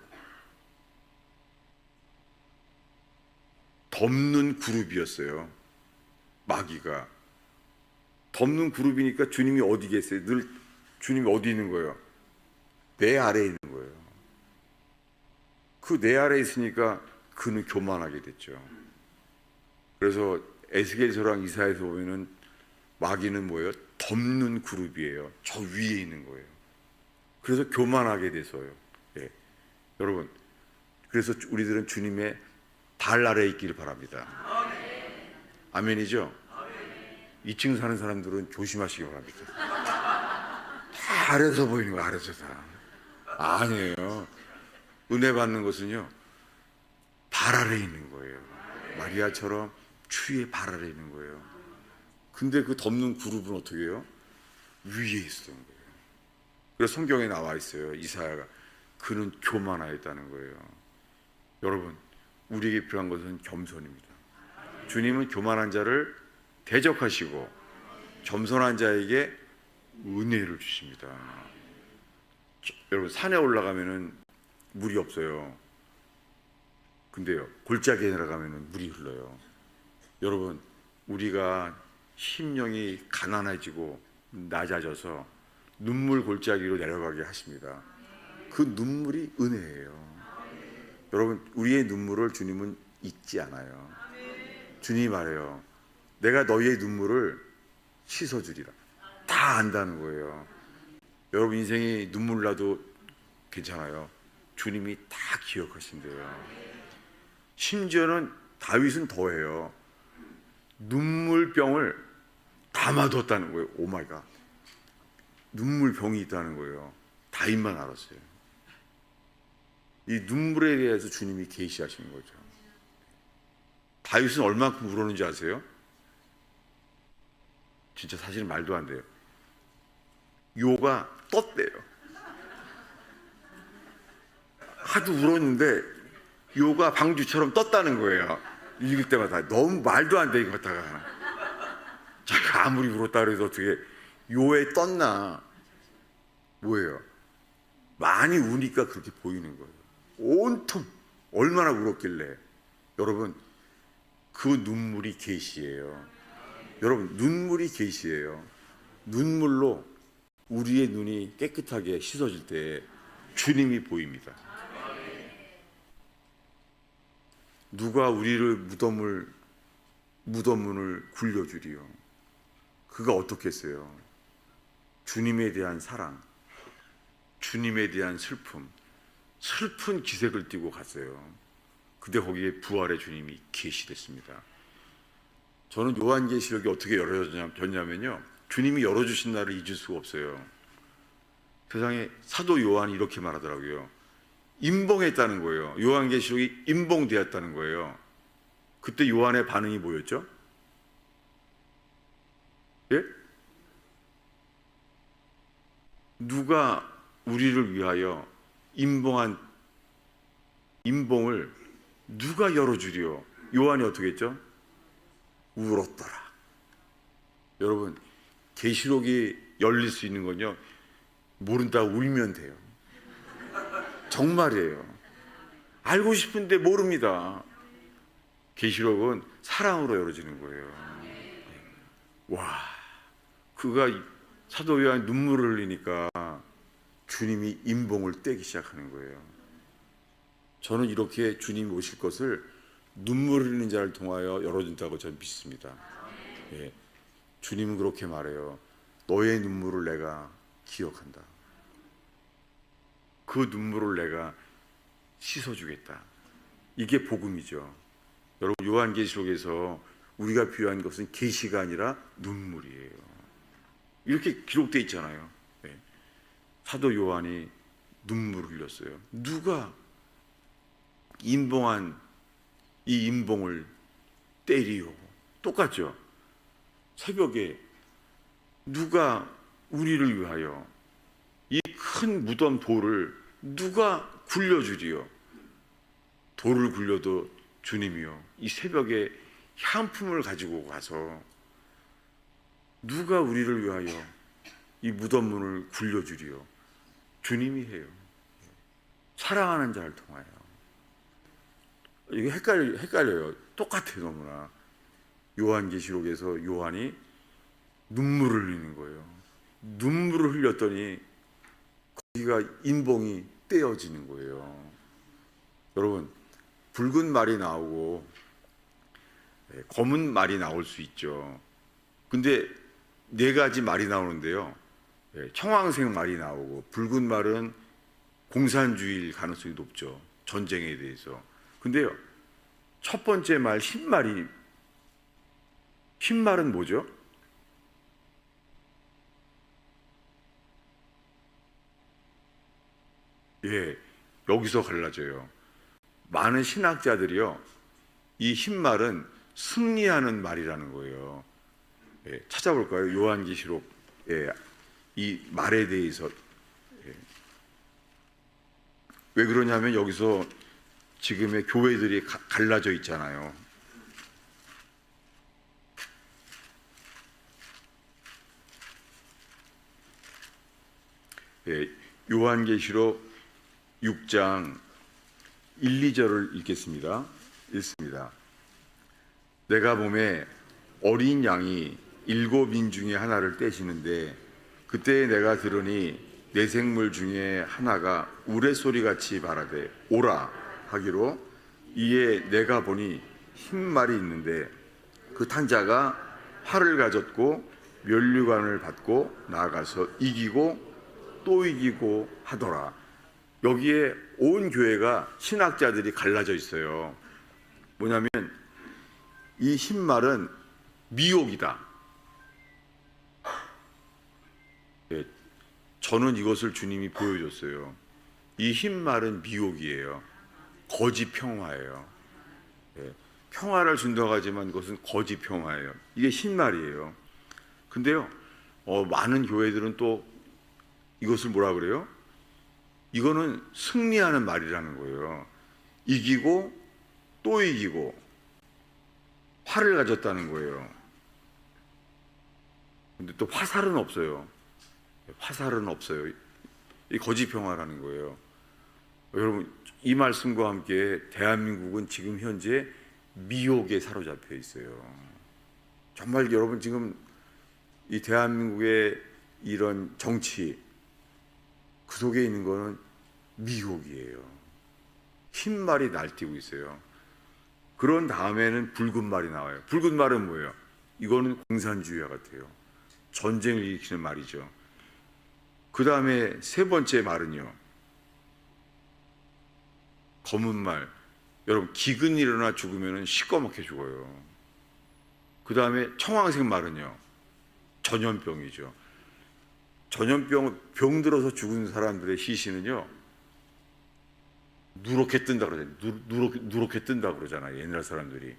덮는 그룹이었어요. 마귀가 덮는 그룹이니까 주님이 어디 계세요? 늘 주님이 어디 있는 거예요? 내 아래에 있는 거예요. 그 내 아래에 있으니까 그는 교만하게 됐죠. 그래서 에스겔서랑 이사야서 보면은 마귀는 뭐예요? 덮는 그룹이에요. 저 위에 있는 거예요. 그래서 교만하게 돼서요. 여러분, 그래서 우리들은 주님의 발 아래에 있기를 바랍니다. 아멘이죠? 2층 사는 사람들은 조심하시기 바랍니다. 다 아래서 보이는 거, 아래서 다. 아니에요. 은혜 받는 것은요, 발 아래에 있는 거예요. 마리아처럼 주의 발 아래에 있는 거예요. 근데 그 덮는 그룹은 어떻게 해요? 위에 있었던 거예요. 그래서 성경에 나와 있어요. 이사야가 그는 교만하였다는 거예요. 여러분, 우리에게 필요한 것은 겸손입니다. 주님은 교만한 자를 대적하시고 겸손한 자에게 은혜를 주십니다. 여러분, 산에 올라가면은 물이 없어요. 근데요, 골짜기에 내려가면은 물이 흘러요. 여러분, 우리가 심령이 가난해지고 낮아져서 눈물 골짜기로 내려가게 하십니다. 그 눈물이 은혜예요. 여러분, 우리의 눈물을 주님은 잊지 않아요. 주님이 말해요. 내가 너희의 눈물을 씻어주리라. 다 안다는 거예요. 여러분, 인생이 눈물 나도 괜찮아요. 주님이 다 기억하신대요. 심지어는 다윗은 더해요. 눈물병을 담아뒀다는 거예요. 오마이갓. 눈물병이 있다는 거예요. 다윗만 알았어요. 이 눈물에 대해서 주님이 계시하시는 거죠. 다윗은 얼마큼 울었는지 아세요? 진짜 사실은 말도 안 돼요. 요가 떴대요. 하도 울었는데 요가 방주처럼 떴다는 거예요. 읽을 때마다 너무 말도 안 돼, 이거 갖다가. 자기가 아무리 울었다 그래도 어떻게 요에 떴나. 뭐예요? 많이 우니까 그렇게 보이는 거예요. 온통 얼마나 울었길래. 여러분, 그 눈물이 계시예요. 여러분, 눈물이 계시예요. 눈물로 우리의 눈이 깨끗하게 씻어질 때 주님이 보입니다. 누가 우리를 무덤문을 굴려주리요. 그가 어떻겠어요? 주님에 대한 사랑, 주님에 대한 슬픈 기색을 띠고 갔어요. 근데 거기에 부활의 주님이 계시됐습니다. 저는 요한계시록이 어떻게 열어졌냐면요, 주님이 열어주신 날을 잊을 수가 없어요. 세상에 사도 요한이 이렇게 말하더라고요. 임봉했다는 거예요. 요한계시록이 임봉되었다는 거예요. 그때 요한의 반응이 뭐였죠? 예? 누가 우리를 위하여 임봉을 누가 열어주리요? 요한이 어떻게 했죠? 울었더라. 여러분, 계시록이 열릴 수 있는 건요, 모른다고 울면 돼요. 정말이에요. 알고 싶은데 모릅니다. 계시록은 사랑으로 열어지는 거예요. 와, 그가 사도 요한이 눈물을 흘리니까 주님이 임봉을 떼기 시작하는 거예요. 저는 이렇게 주님이 오실 것을 눈물 흘리는 자를 통하여 열어준다고 저는 믿습니다. 예, 주님은 그렇게 말해요. 너의 눈물을 내가 기억한다. 그 눈물을 내가 씻어주겠다. 이게 복음이죠. 여러분, 요한계시록에서 우리가 필요한 것은 계시가 아니라 눈물이에요. 이렇게 기록되어 있잖아요. 네. 사도 요한이 눈물을 흘렸어요. 누가 임봉한 이 임봉을 때리요. 똑같죠. 새벽에 누가 우리를 위하여 이 큰 무덤 돌을 누가 굴려주리요. 돌을 굴려도 주님이요, 이 새벽에 향품을 가지고 가서 누가 우리를 위하여 이 무덤문을 굴려주리요. 주님이 해요. 사랑하는 자를 통하여. 이게 헷갈려요. 똑같아요, 너무나. 요한계시록에서 요한이 눈물을 흘리는 거예요. 눈물을 흘렸더니 거기가 인봉이 떼어지는 거예요. 여러분, 붉은 말이 나오고 검은 말이 나올 수 있죠. 근데 네 가지 말이 나오는데요, 청황색 말이 나오고, 붉은 말은 공산주의일 가능성이 높죠. 전쟁에 대해서. 근데요, 첫 번째 말 흰말은 뭐죠? 예, 여기서 갈라져요. 많은 신학자들이요, 이 흰말은 승리하는 말이라는 거예요. 예, 찾아볼까요? 요한계시록, 이 말에 대해서. 왜 그러냐면 여기서 지금의 교회들이 갈라져 있잖아요. 예, 요한계시록 6장 1, 2절을 읽겠습니다. 읽습니다. 내가 보매 어린 양이 7인 중에 하나를 떼시는데 그때 내가 들으니 내 생물 중에 하나가 우레소리같이 말하되 오라 하기로 이에 내가 보니 흰 말이 있는데 그 탄 자가 활을 가졌고 면류관을 받고 나아가서 이기고 또 이기고 하더라. 여기에 온 교회가 신학자들이 갈라져 있어요. 뭐냐면 이 흰 말은 미혹이다. 예, 저는 이것을 주님이 보여줬어요. 이 흰 말은 미혹이에요. 거짓 평화예요. 예, 평화를 준다고 하지만 그것은 거짓 평화예요. 이게 흰 말이에요. 근데요, 많은 교회들은 또 이것을 뭐라 그래요? 이거는 승리하는 말이라는 거예요. 이기고 또 이기고 활을 가졌다는 거예요. 근데 또 화살은 없어요. 화살은 없어요. 이 거짓 평화라는 거예요. 여러분, 이 말씀과 함께 대한민국은 지금 현재 미혹에 사로잡혀 있어요. 정말 여러분, 지금 이 대한민국의 이런 정치, 그 속에 있는 거는 미혹이에요. 흰 말이 날뛰고 있어요. 그런 다음에는 붉은 말이 나와요. 붉은 말은 뭐예요? 이거는 공산주의와 같아요. 전쟁을 일으키는 말이죠. 그 다음에 세 번째 말은요, 검은 말. 여러분, 기근 일어나 죽으면 시꺼멓게 죽어요. 그 다음에 청황색 말은요, 전염병이죠. 병 들어서 죽은 사람들의 시신은요, 누렇게 뜬다 그러잖아요. 누렇게 뜬다 그러잖아요. 옛날 사람들이.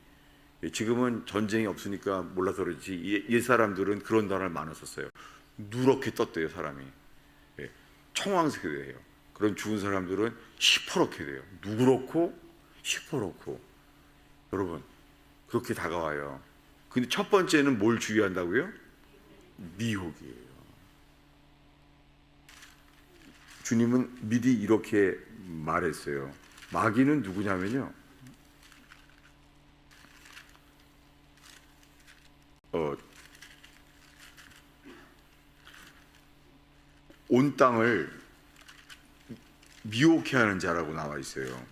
지금은 전쟁이 없으니까 몰라서 그렇지 옛 사람들은 그런 단어를 많이 썼어요. 누렇게 떴대요, 사람이. 청황색이 돼요. 그런 죽은 사람들은 시퍼렇게 돼요. 누렇고 시퍼렇고. 여러분, 그렇게 다가와요. 근데 첫 번째는 뭘 주의한다고요? 미혹이에요. 주님은 미리 이렇게 말했어요. 마귀는 누구냐면요, 온 땅을 미혹해 하는 자라고 나와 있어요.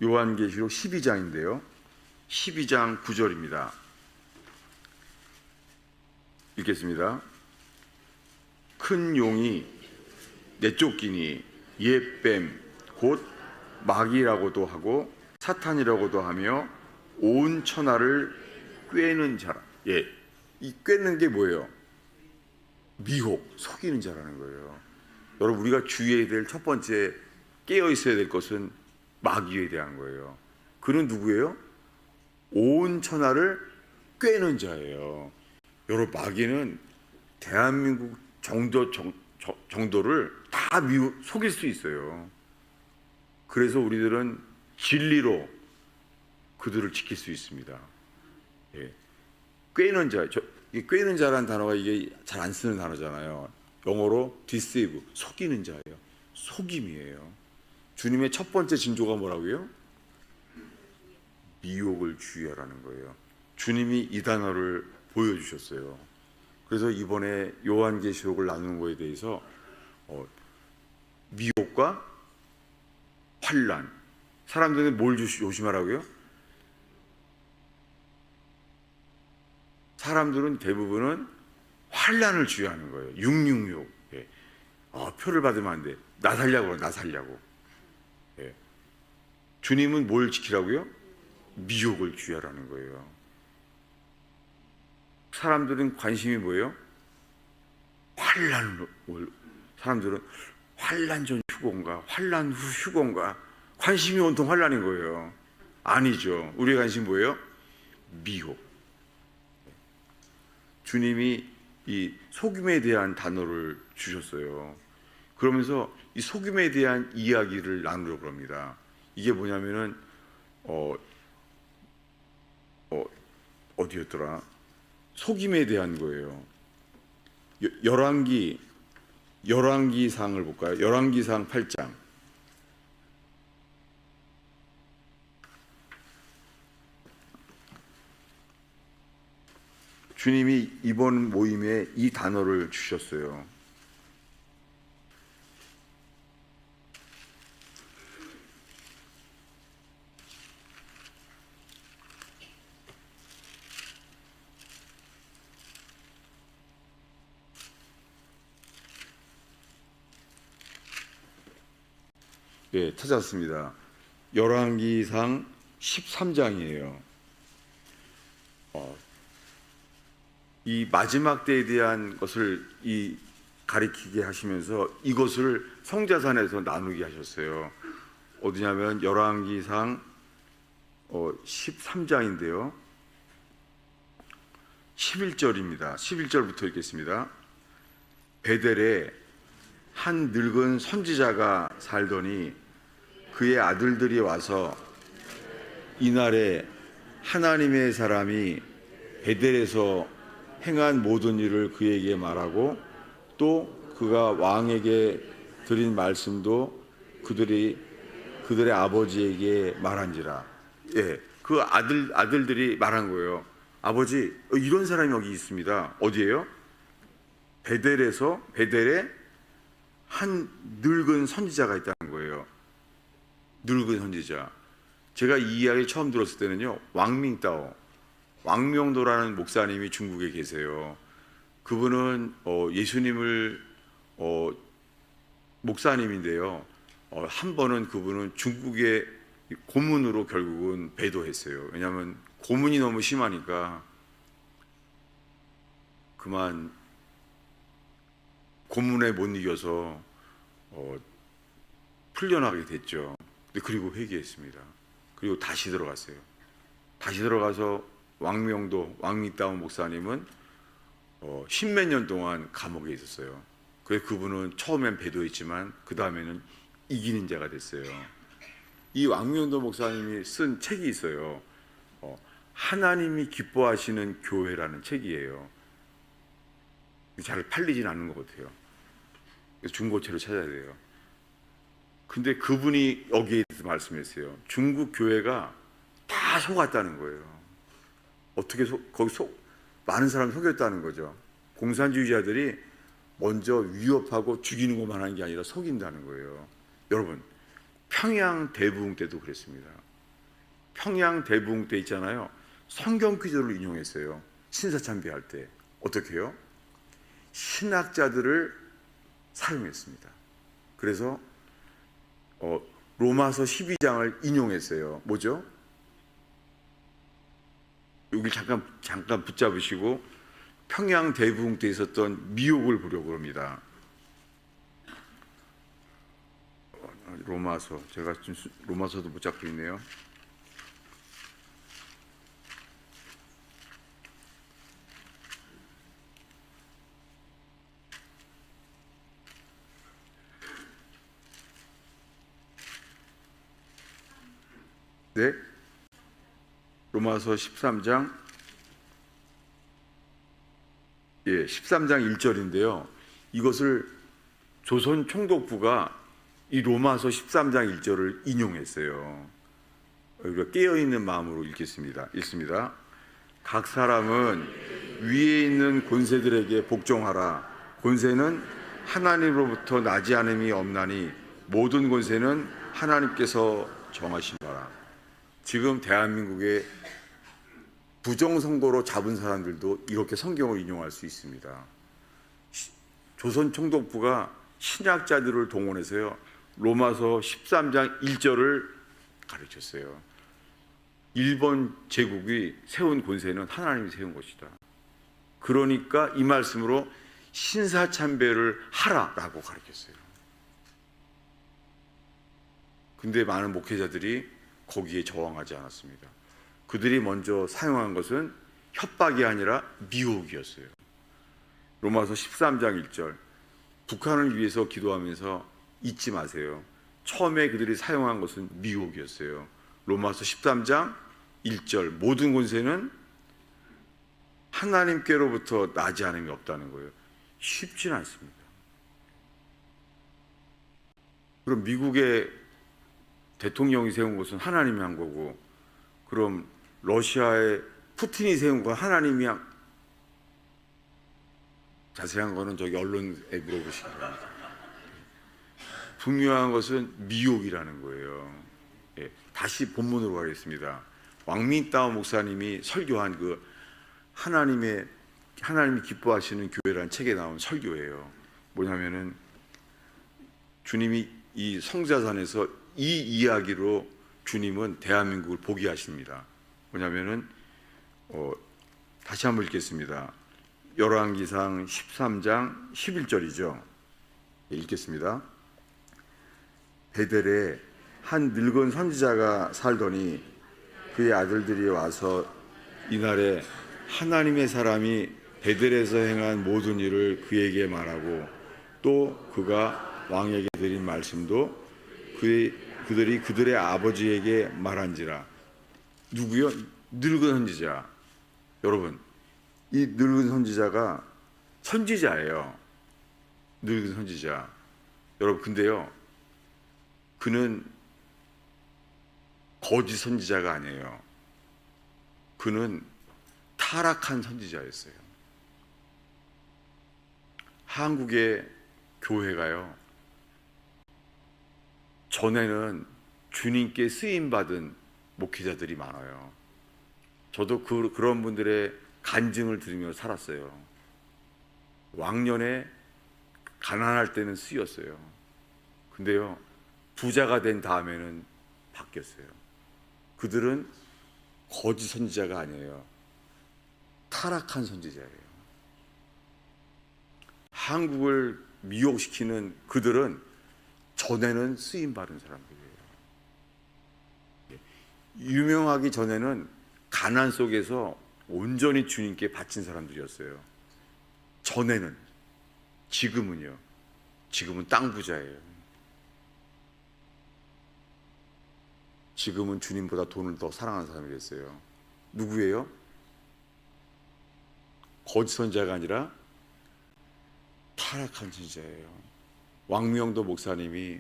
요한계시록 12장인데요. 12장 9절입니다. 읽겠습니다. 큰 용이 내쫓기니 옛뱀 곧 마귀라고도 하고 사탄이라고도 하며 온 천하를 꿰는 자라. 예, 이 꿰는 게 뭐예요? 미혹, 속이는 자라는 거예요. 여러분, 우리가 주의해야 될 첫 번째 깨어 있어야 될 것은 마귀에 대한 거예요. 그는 누구예요? 온 천하를 꿰는 자예요. 여러분, 마귀는 대한민국 정도를 다 속일 수 있어요. 그래서 우리들은 진리로 그들을 지킬 수 있습니다. 예. 꿰는 자, 이 꿰는 자라는 단어가 이게 잘 안 쓰는 단어잖아요. 영어로 deceive, 속이는 자예요. 속임이에요. 주님의 첫 번째 징조가 뭐라고요? 미혹을 주의하라는 거예요. 주님이 이 단어를 보여주셨어요. 그래서 이번에 요한계시록을 나누는 거에 대해서 미혹과 환난, 사람들은 뭘 조심하라고요? 사람들은 대부분은 환난을 주의하는 거예요. 666. 예. 표를 받으면 안 돼. 나 살려고. 예. 주님은 뭘 지키라고요? 미혹을 주의하라는 거예요. 사람들은 관심이 뭐예요? 환난을. 사람들은 환난 전 휴고인가, 환난 후 휴고인가, 관심이 온통 환난인 거예요. 아니죠. 우리의 관심 뭐예요? 미혹. 주님이 이 속임에 대한 단어를 주셨어요. 그러면서 이 속임에 대한 이야기를 나누려고 합니다. 이게 뭐냐면은 어디였더라? 속임에 대한 거예요. 열왕기상을 볼까요? 열왕기상 8장. 주님이 이번 모임에 이 단어를 주셨어요. 예, 찾았습니다. 열왕기상 13장이에요. 이 마지막 때에 대한 것을 가리키게 하시면서 이것을 성자산에서 나누게 하셨어요. 어디냐면 열왕기상 13장인데요. 11절입니다. 11절부터 읽겠습니다. 베델에 한 늙은 선지자가 살더니 그의 아들들이 와서 이날에 하나님의 사람이 베델에서 행한 모든 일을 그에게 말하고 또 그가 왕에게 드린 말씀도 그들의 아버지에게 말한지라. 예, 그 아들들이 말한 거예요. 아버지, 이런 사람이 여기 있습니다. 어디예요? 베델에 한 늙은 선지자가 있다는 거예요. 늙은 선지자. 제가 이 이야기를 처음 들었을 때는요, 왕명도라는 목사님이 중국에 계세요. 그분은 예수님을 목사님인데요. 한 번은 그분은 중국의 고문으로 결국은 배도했어요. 왜냐하면 고문이 너무 심하니까 그만 고문에 못 이겨서 풀려나게 됐죠. 그리고 회개했습니다. 그리고 다시 들어갔어요. 다시 들어가서 왕미다운 목사님은 10몇 년 동안 감옥에 있었어요. 그래서 그분은 처음엔 배도했지만 그 다음에는 이기는 자가 됐어요. 이 왕명도 목사님이 쓴 책이 있어요. 하나님이 기뻐하시는 교회라는 책이에요. 잘 팔리진 않는 것 같아요. 중고체로 찾아야 돼요. 근데 그분이 여기에 대해서 말씀했어요. 중국 교회가 다 속았다는 거예요. 어떻게 많은 사람을 속였다는 거죠. 공산주의자들이 먼저 위협하고 죽이는 것만 하는 게 아니라 속인다는 거예요. 여러분, 평양 대부흥 때도 그랬습니다. 평양 대부흥 때 있잖아요. 성경 구절을 인용했어요. 신사참배할 때. 어떻게 해요? 신학자들을 사용했습니다. 그래서 로마서 12장을 인용했어요. 뭐죠? 여기 잠깐 붙잡으시고 평양 대부흥 때 있었던 미혹을 보려고 합니다. 로마서, 제가 좀 로마서도 못 잡고 있네요. 네, 로마서 13장 1절인데요. 이것을 조선 총독부가 이 로마서 13장 1절을 인용했어요. 우리가 깨어있는 마음으로 읽습니다. 각 사람은 위에 있는 권세들에게 복종하라. 권세는 하나님으로부터 나지 않음이 없나니 모든 권세는 하나님께서 정하신 바라. 지금 대한민국의 부정선거로 잡은 사람들도 이렇게 성경을 인용할 수 있습니다. 조선 총독부가 신학자들을 동원해서요, 로마서 13장 1절을 가르쳤어요. 일본 제국이 세운 권세는 하나님이 세운 것이다. 그러니까 이 말씀으로 신사참배를 하라라고 가르쳤어요. 근데 많은 목회자들이 거기에 저항하지 않았습니다. 그들이 먼저 사용한 것은 협박이 아니라 미혹이었어요. 로마서 13장 1절, 북한을 위해서 기도하면서 잊지 마세요. 처음에 그들이 사용한 것은 미혹이었어요. 로마서 13장 1절, 모든 권세는 하나님께로부터 나지 않음이 없다는 거예요. 쉽지는 않습니다. 그럼 미국의 대통령이 세운 것은 하나님이 한 거고, 그럼 러시아의 푸틴이 세운 건 하나님이 한, 자세한 거는 저기 언론에 물어보시기 바랍니다. 분명한 것은 미혹이라는 거예요. 예, 다시 본문으로 가겠습니다. 왕민따오 목사님이 설교한 그 하나님이 기뻐하시는 교회라는 책에 나온 설교예요. 뭐냐면은 주님이 이 성자산에서 이 이야기로 주님은 대한민국을 보게 하십니다. 뭐냐면은 다시 한번 읽겠습니다. 열왕기상 13장 11절이죠. 읽겠습니다. 베델에 한 늙은 선지자가 살더니 그의 아들들이 와서 이날에 하나님의 사람이 베델에서 행한 모든 일을 그에게 말하고 또 그가 왕에게 드린 말씀도 그들이 그들의 아버지에게 말한지라. 누구요? 늙은 선지자. 여러분, 이 늙은 선지자가 선지자예요. 늙은 선지자. 여러분, 근데요, 그는 거짓 선지자가 아니에요. 그는 타락한 선지자였어요. 한국의 교회가요, 전에는 주님께 쓰임받은 목회자들이 많아요. 저도 그런 분들의 간증을 들으며 살았어요. 왕년에 가난할 때는 쓰였어요. 근데요, 부자가 된 다음에는 바뀌었어요. 그들은 거짓 선지자가 아니에요. 타락한 선지자예요. 한국을 미혹시키는 그들은 전에는 쓰임받은 사람들이에요. 유명하기 전에는 가난 속에서 온전히 주님께 바친 사람들이었어요. 전에는. 지금은요, 지금은 땅 부자예요. 지금은 주님보다 돈을 더 사랑하는 사람이 됐어요. 누구예요? 거짓 선지자가 아니라 타락한 선지자예요. 왕명도 목사님이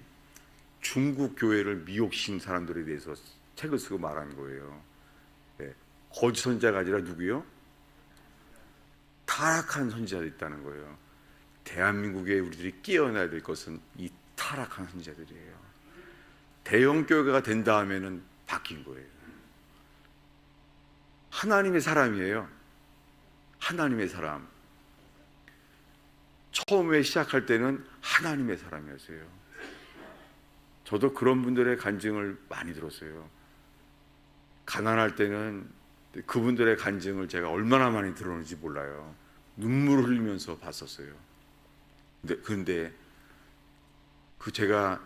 중국 교회를 미혹신 사람들에 대해서 책을 쓰고 말한 거예요. 네. 거짓 선지자가 아니라 누구요? 타락한 선지자들이 있다는 거예요. 대한민국에 우리들이 깨어나야 될 것은 이 타락한 선지자들이에요. 대형 교회가 된 다음에는 바뀐 거예요. 하나님의 사람이에요. 하나님의 사람. 처음에 시작할 때는 하나님의 사람이었어요. 저도 그런 분들의 간증을 많이 들었어요. 가난할 때는 그분들의 간증을 제가 얼마나 많이 들었는지 몰라요. 눈물을 흘리면서 봤었어요. 근데 제가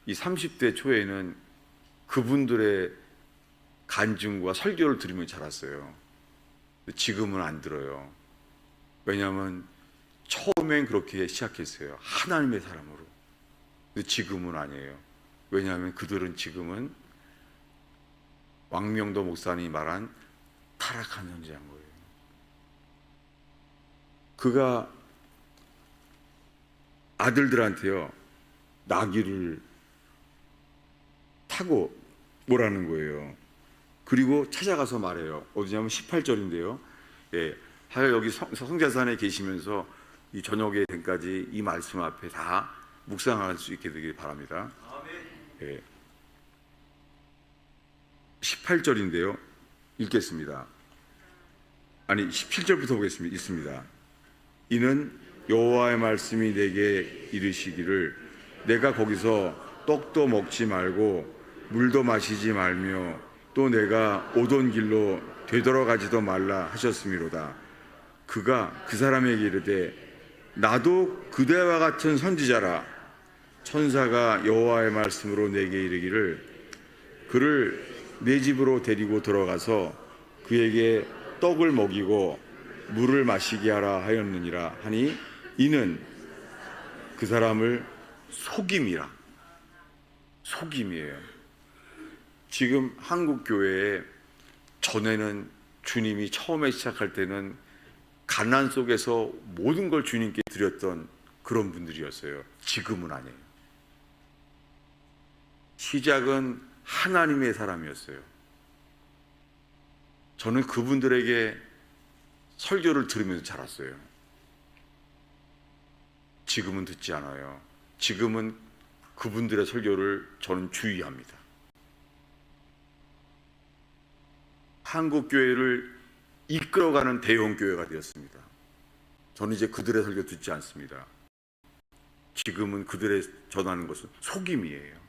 이 30대 초에는 그분들의 간증과 설교를 들으며 자랐어요. 지금은 안 들어요. 왜냐하면 처음엔 그렇게 시작했어요. 하나님의 사람으로. 근데 지금은 아니에요. 왜냐하면 그들은 지금은 왕명도 목사님이 말한 타락한 선지자인 거예요. 그가 아들들한테요, 나귀를 타고 오라는 거예요. 그리고 찾아가서 말해요. 어디냐면 18절인데요. 예, 여기 성자산에 계시면서 이 저녁에 전까지 이 말씀 앞에 다 묵상할 수 있게 되길 바랍니다. 예, 18절인데요. 읽겠습니다. 아니 17절부터 보겠습니다. 있습니다. 이는 여호와의 말씀이 내게 이르시기를 내가 거기서 떡도 먹지 말고 물도 마시지 말며 또 내가 오던 길로 되돌아가지도 말라 하셨음이로다. 그가 그 사람에게 이르되 나도 그대와 같은 선지자라. 천사가 여호와의 말씀으로 내게 이르기를 그를 내 집으로 데리고 들어가서 그에게 떡을 먹이고 물을 마시게 하라 하였느니라 하니 이는 그 사람을 속임이라. 속임이에요. 지금 한국 교회에 전에는 주님이 처음에 시작할 때는 가난 속에서 모든 걸 주님께 드렸던 그런 분들이었어요. 지금은 아니에요. 시작은 하나님의 사람이었어요. 저는 그분들에게 설교를 들으면서 자랐어요. 지금은 듣지 않아요. 지금은 그분들의 설교를 저는 주의합니다. 한국교회를 이끌어가는 대형교회가 되었습니다. 저는 이제 그들의 설교 듣지 않습니다. 지금은 그들의 전하는 것은 속임이에요.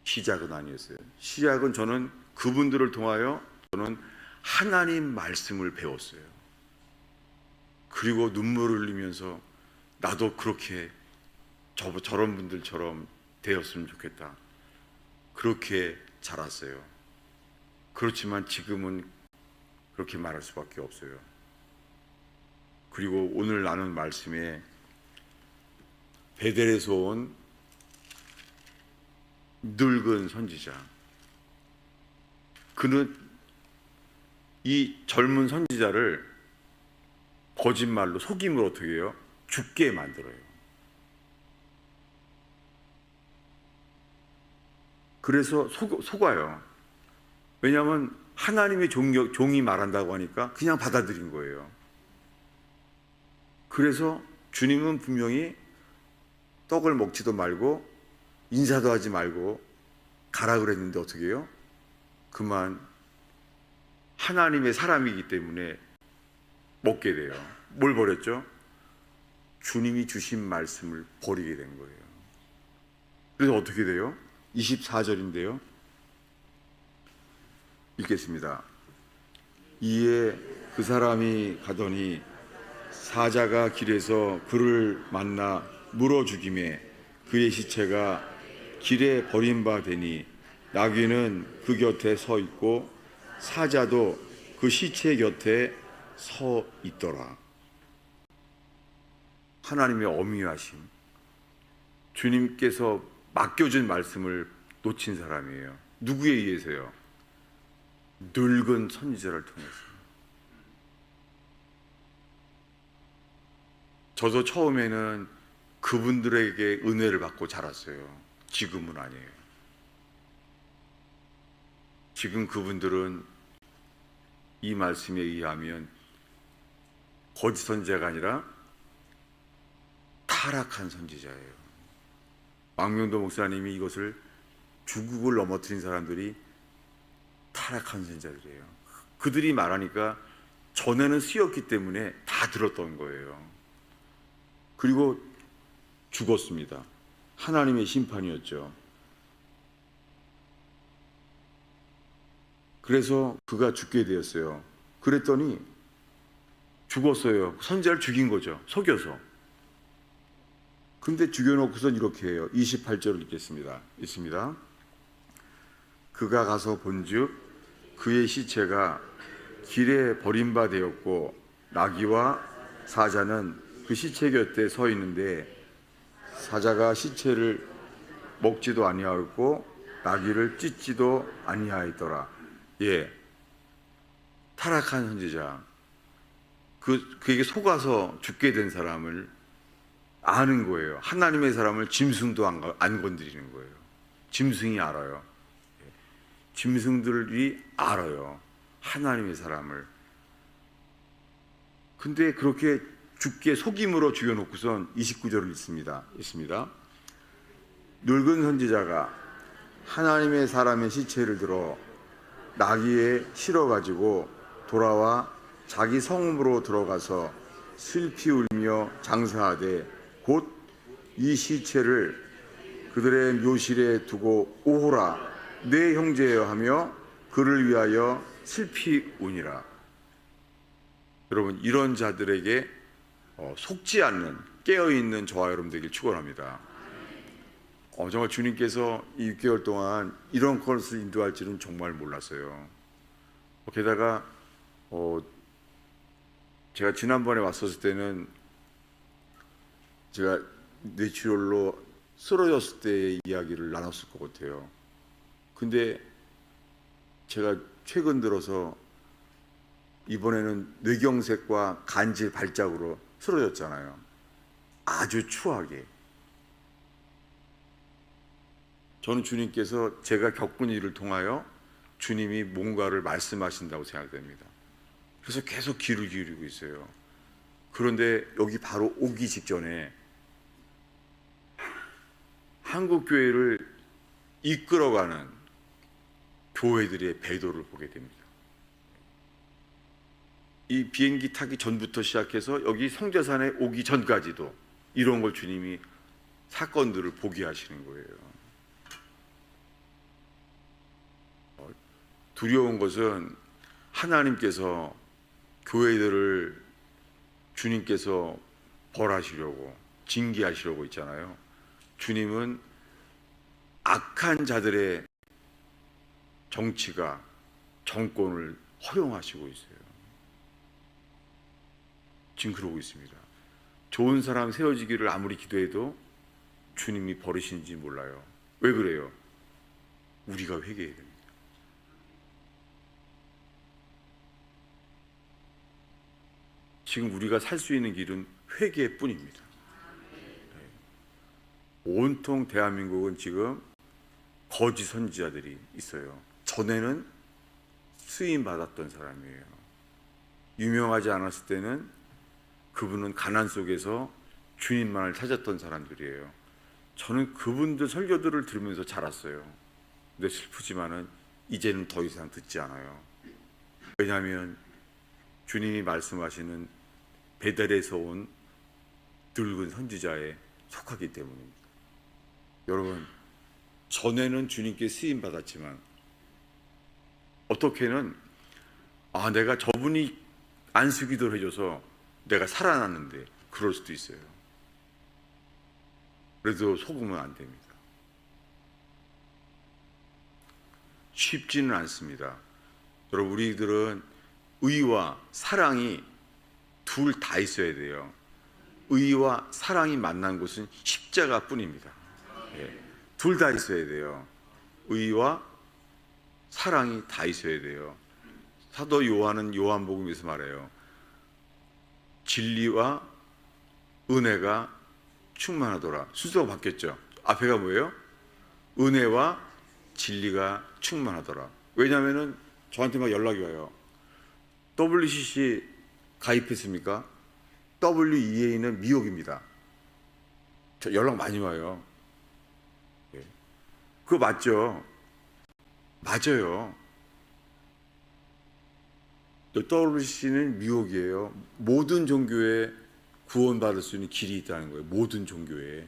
시작은 아니었어요. 시작은 저는 그분들을 통하여 저는 하나님 말씀을 배웠어요. 그리고 눈물을 흘리면서 나도 그렇게 저런 분들처럼 되었으면 좋겠다. 그렇게 자랐어요. 그렇지만 지금은 그렇게 말할 수밖에 없어요. 그리고 오늘 나눈 말씀에 베델에서 온 늙은 선지자, 그는 이 젊은 선지자를 거짓말로 속임으로 어떻게 해요? 죽게 만들어요. 그래서 속아요. 왜냐하면 하나님의 종이 말한다고 하니까 그냥 받아들인 거예요. 그래서 주님은 분명히 떡을 먹지도 말고 인사도 하지 말고 가라 그랬는데 어떻게 해요? 그만 하나님의 사람이기 때문에 먹게 돼요. 뭘 버렸죠? 주님이 주신 말씀을 버리게 된 거예요. 그래서 어떻게 돼요? 24절인데요. 읽겠습니다. 이에 그 사람이 가더니 사자가 길에서 그를 만나 물어 죽이매 그의 시체가 길에 버림받으니 나귀는 그 곁에 서 있고 사자도 그 시체 곁에 서 있더라. 하나님의 어미하심, 주님께서 맡겨준 말씀을 놓친 사람이에요. 누구에 의해서요? 늙은 선지자를 통해서. 저도 처음에는 그분들에게 은혜를 받고 자랐어요. 지금은 아니에요. 지금 그분들은 이 말씀에 의하면 거짓 선지자가 아니라 타락한 선지자예요. 망명도 목사님이 이것을 주국을 넘어뜨린 사람들이 타락한 선지자들이에요. 그들이 말하니까 전에는 쓰였기 때문에 다 들었던 거예요. 그리고 죽었습니다. 하나님의 심판이었죠. 그래서 그가 죽게 되었어요. 그랬더니 죽었어요. 선지자를 죽인 거죠. 속여서. 근데 죽여놓고선 이렇게 해요. 28절을 읽겠습니다. 있습니다. 그가 가서 본즉 그의 시체가 길에 버림받되었고 나귀와 사자는 그 시체 곁에 서 있는데 사자가 시체를 먹지도 아니하였고 나귀를 찢지도 아니하였더라. 예, 타락한 선지자, 그에게 속아서 죽게 된 사람을 아는 거예요. 하나님의 사람을 짐승도 안 건드리는 거예요. 짐승이 알아요. 짐승들이 알아요. 하나님의 사람을. 근데 그렇게 죽게 속임으로 죽여놓고선 29절을 있습니다. 늙은 선지자가 하나님의 사람의 시체를 들어 나귀에 실어가지고 돌아와 자기 성읍으로 들어가서 슬피 울며 장사하되 곧 이 시체를 그들의 묘실에 두고 오호라 내 형제여 하며 그를 위하여 슬피 우니라. 여러분, 이런 자들에게 속지 않는 깨어있는 저와 여러분 되길 축원합니다. 정말 주님께서 이 6개월 동안 이런 것을 인도할 줄은 정말 몰랐어요. 게다가 제가 지난번에 왔었을 때는 제가 뇌출혈로 쓰러졌을 때의 이야기를 나눴을 것 같아요. 근데 제가 최근 들어서 이번에는 뇌경색과 간질 발작으로 쓰러졌잖아요. 아주 추하게. 저는 주님께서 제가 겪은 일을 통하여 주님이 뭔가를 말씀하신다고 생각됩니다. 그래서 계속 귀를 기울이고 있어요. 그런데 여기 바로 오기 직전에 한국 교회를 이끌어가는 교회들의 배도를 보게 됩니다. 이 비행기 타기 전부터 시작해서 여기 성자산에 오기 전까지도 이런 걸 주님이 사건들을 보게 하시는 거예요. 두려운 것은 하나님께서 교회들을 주님께서 벌하시려고 징계하시려고 있잖아요. 주님은 악한 자들의 정치가 정권을 허용하시고 있어요. 지금 그러고 있습니다. 좋은 사람 세워지기를 아무리 기도해도 주님이 버리시는지 몰라요. 왜 그래요? 우리가 회개해야 됩니다. 지금 우리가 살 수 있는 길은 회개뿐입니다. 온통 대한민국은 지금 거짓 선지자들이 있어요. 전에는 쓰임 받았던 사람이에요. 유명하지 않았을 때는 그분은 가난 속에서 주님만을 찾았던 사람들이에요. 저는 그분들 설교들을 들으면서 자랐어요. 근데 슬프지만은 이제는 더 이상 듣지 않아요. 왜냐하면 주님이 말씀하시는 베델에서 온 늙은 선지자에 속하기 때문입니다. 여러분, 전에는 주님께 쓰임 받았지만 어떻게는 내가 저분이 안수기도를 해줘서 내가 살아났는데 그럴 수도 있어요. 그래도 속으면 안 됩니다. 쉽지는 않습니다. 여러분, 우리들은 의와 사랑이 둘 다 있어야 돼요. 의와 사랑이 만난 곳은 십자가뿐입니다. 둘 다 있어야 돼요. 의와 사랑이 다 있어야 돼요. 사도 요한은 요한복음에서 말해요. 진리와 은혜가 충만하더라. 순서가 바뀌었죠. 앞에가 뭐예요? 은혜와 진리가 충만하더라. 왜냐하면 저한테 막 연락이 와요. WCC 가입했습니까? WEA는 미혹입니다. 저 연락 많이 와요. 그거 맞죠? 맞아요. WCC는 미혹이에요. 모든 종교에 구원받을 수 있는 길이 있다는 거예요. 모든 종교에.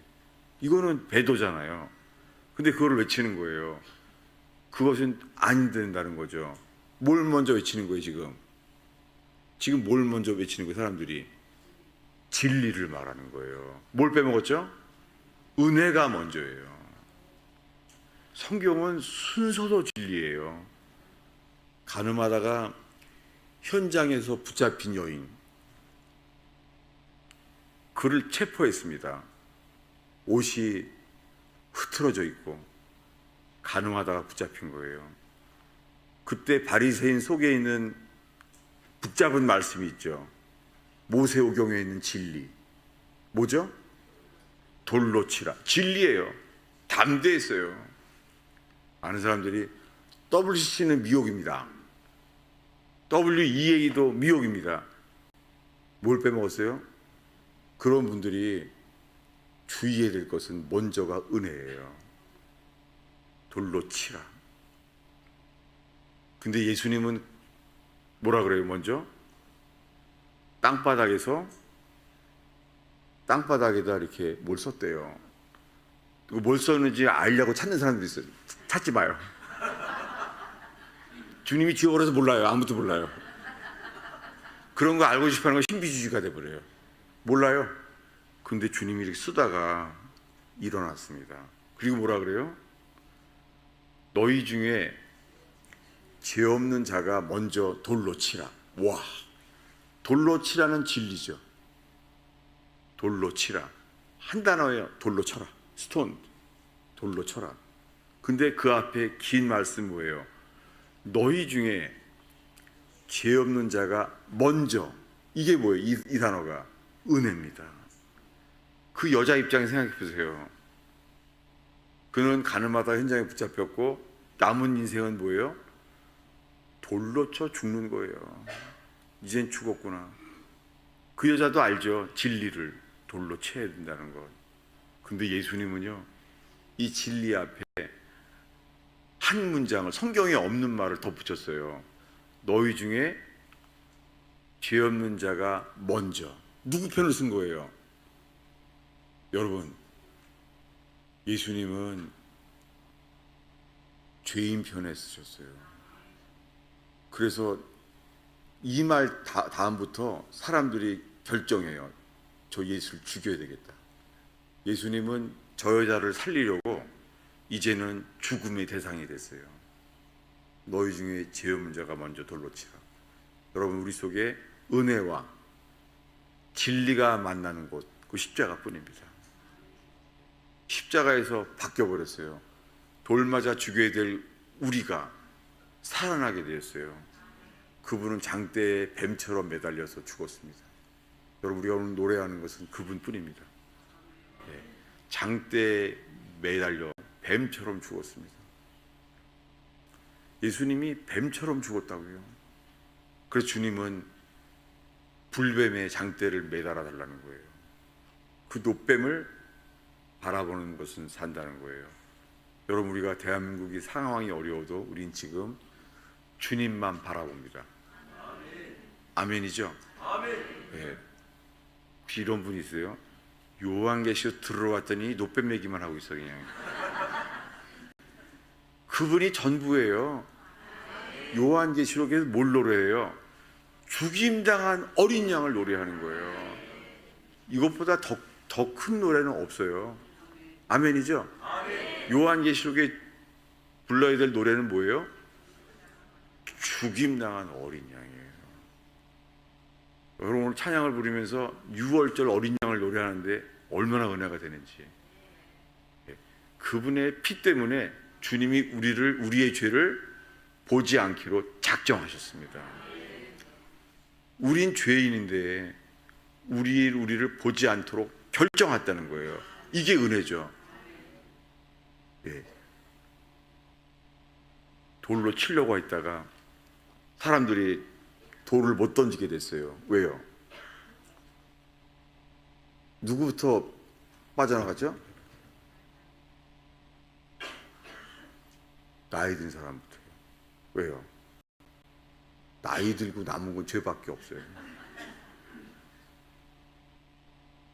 이거는 배도잖아요. 근데 그거를 외치는 거예요. 그것은 안 된다는 거죠. 뭘 먼저 외치는 거예요, 지금? 지금 뭘 먼저 외치는 거예요, 사람들이? 진리를 말하는 거예요. 뭘 빼먹었죠? 은혜가 먼저예요. 성경은 순서도 진리예요. 가늠하다가 현장에서 붙잡힌 여인, 그를 체포했습니다. 옷이 흐트러져 있고 가늠하다가 붙잡힌 거예요. 그때 바리새인 속에 있는 붙잡은 말씀이 있죠. 모세오경에 있는 진리. 뭐죠? 돌로 치라. 진리예요. 담대했어요. 많은 사람들이 WCC는 미혹입니다. WEA도 미혹입니다. 뭘 빼먹었어요? 그런 분들이 주의해야 될 것은 먼저가 은혜예요. 돌로 치라. 근데 예수님은 뭐라 그래요? 먼저 땅바닥에다 이렇게 뭘 썼대요. 뭘 썼는지 알려고 찾는 사람들이 있어요. 찾지 마요. 주님이 지워버려서 몰라요. 아무도 몰라요. 그런 거 알고 싶어하는 건 신비주의가 돼버려요. 몰라요. 근데 주님이 이렇게 쓰다가 일어났습니다. 그리고 뭐라 그래요? 너희 중에 죄 없는 자가 먼저 돌로 치라. 와, 돌로 치라는 진리죠. 돌로 치라. 한 단어예요. 돌로 쳐라. 스톤. 돌로 쳐라. 근데 그 앞에 긴 말씀 뭐예요? 너희 중에 죄 없는 자가 먼저, 이게 뭐예요? 이 단어가 은혜입니다. 그 여자 입장에 생각해 보세요. 그는 가늠하다 현장에 붙잡혔고 남은 인생은 뭐예요? 돌로 쳐 죽는 거예요. 이젠 죽었구나. 그 여자도 알죠. 진리를 돌로 쳐야 된다는 것. 근데 예수님은요, 이 진리 앞에 한 문장을, 성경에 없는 말을 덧붙였어요. 너희 중에 죄 없는 자가 먼저. 누구 편을 쓴 거예요? 여러분, 예수님은 죄인 편에 쓰셨어요. 그래서 이 말 다음부터 사람들이 결정해요. 저 예수를 죽여야 되겠다. 예수님은 저 여자를 살리려고 이제는 죽음의 대상이 됐어요. 너희 중에 죄 없는 자가 먼저 돌로 치라. 여러분, 우리 속에 은혜와 진리가 만나는 곳, 그 십자가뿐입니다. 십자가에서 바뀌어버렸어요. 돌 맞아 죽여야 될 우리가 살아나게 되었어요. 그분은 장대에 뱀처럼 매달려서 죽었습니다. 여러분, 우리가 오늘 노래하는 것은 그분뿐입니다. 장대에 매달려 뱀처럼 죽었습니다. 예수님이 뱀처럼 죽었다고요. 그래서 주님은 불뱀의 장대를 매달아 달라는 거예요. 그 노뱀을 바라보는 것은 산다는 거예요. 여러분, 우리가 대한민국이 상황이 어려워도 우린 지금 주님만 바라봅니다. 아멘이죠? 네. 혹시 이런 분 있어요? 요한계시록 들어왔더니 노뱀 얘기만 하고 있어 그냥. 그분이 전부예요. 요한계시록에서 뭘 노래해요? 죽임당한 어린 양을 노래하는 거예요. 이것보다 더 큰 노래는 없어요. 아멘이죠? 요한계시록에 불러야 될 노래는 뭐예요? 죽임당한 어린 양이에요. 여러분, 오늘 찬양을 부르면서 6월절 어린 양을 노래하는데 얼마나 은혜가 되는지. 그분의 피 때문에 주님이 우리의 죄를 보지 않기로 작정하셨습니다. 우린 죄인인데 우리를 보지 않도록 결정했다는 거예요. 이게 은혜죠. 돌로 치려고 했다가 사람들이 돌을 못 던지게 됐어요. 왜요? 누구부터 빠져나갔죠? 나이 든 사람부터요. 왜요? 나이 들고 남은 건 죄밖에 없어요.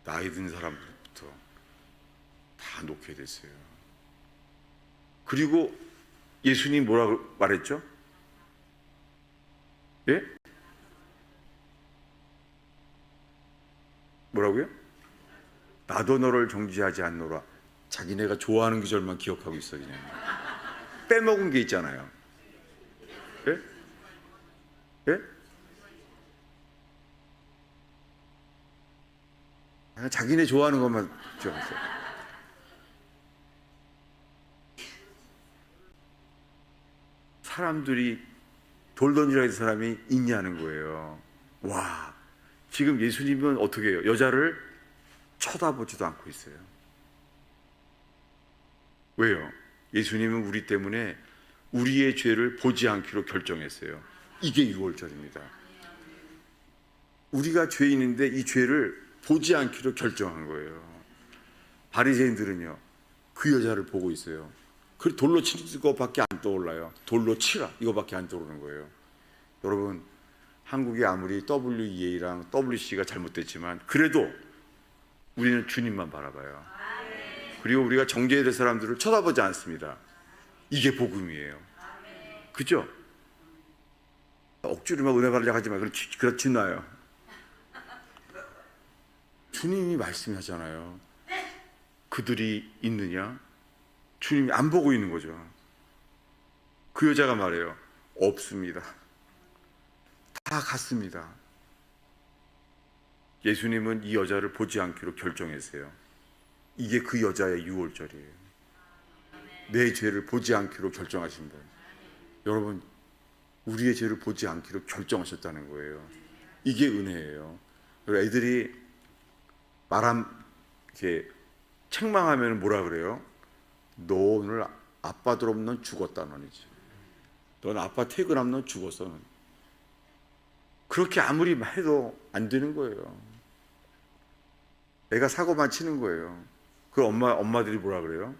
나이 든 사람부터 다 놓게 됐어요. 그리고 예수님 뭐라고 말했죠? 예? 뭐라고요? 나도 너를 정죄하지 않노라. 자기네가 좋아하는 구절만 기억하고 있어 그냥. 빼먹은 게 있잖아요. 예? 예? 자기네 좋아하는 것만 기억했어요. 사람들이 돌 던지라 했던 사람이 있냐는 거예요. 와, 지금 예수님은 어떻게 해요? 여자를 쳐다보지도 않고 있어요. 왜요? 예수님은 우리 때문에 우리의 죄를 보지 않기로 결정했어요. 이게 6월절입니다. 우리가 죄인인데 이 죄를 보지 않기로 결정한 거예요. 바리새인들은요, 그 여자를 보고 있어요. 그 돌로 치는 것밖에 안 떠올라요. 돌로 치라 이거밖에 안 떠오르는 거예요. 여러분, 한국이 아무리 WEA랑 WC가 잘못됐지만 그래도 우리는 주님만 바라봐요. 그리고 우리가 정죄해야 될 사람들을 쳐다보지 않습니다. 이게 복음이에요. 그죠? 억지로 막 은혜 받으려고 하지 마. 그렇지 나요. 주님이 말씀하잖아요. 그들이 있느냐? 주님이 안 보고 있는 거죠. 그 여자가 말해요. 없습니다. 다 갔습니다. 예수님은 이 여자를 보지 않기로 결정했어요. 이게 그 여자의 6월절이에요. 내 죄를 보지 않기로 결정하신 거예요. 여러분, 우리의 죄를 보지 않기로 결정하셨다는 거예요. 이게 은혜예요. 그리고 애들이 이렇게 책망하면 뭐라 그래요? 너 오늘 아빠들 없는 넌 죽었다 너니지. 넌 아빠 퇴근하면 넌 죽었어. 넌. 그렇게 아무리 해도 안 되는 거예요. 애가 사고만 치는 거예요. 그 엄마들이 뭐라 그래요?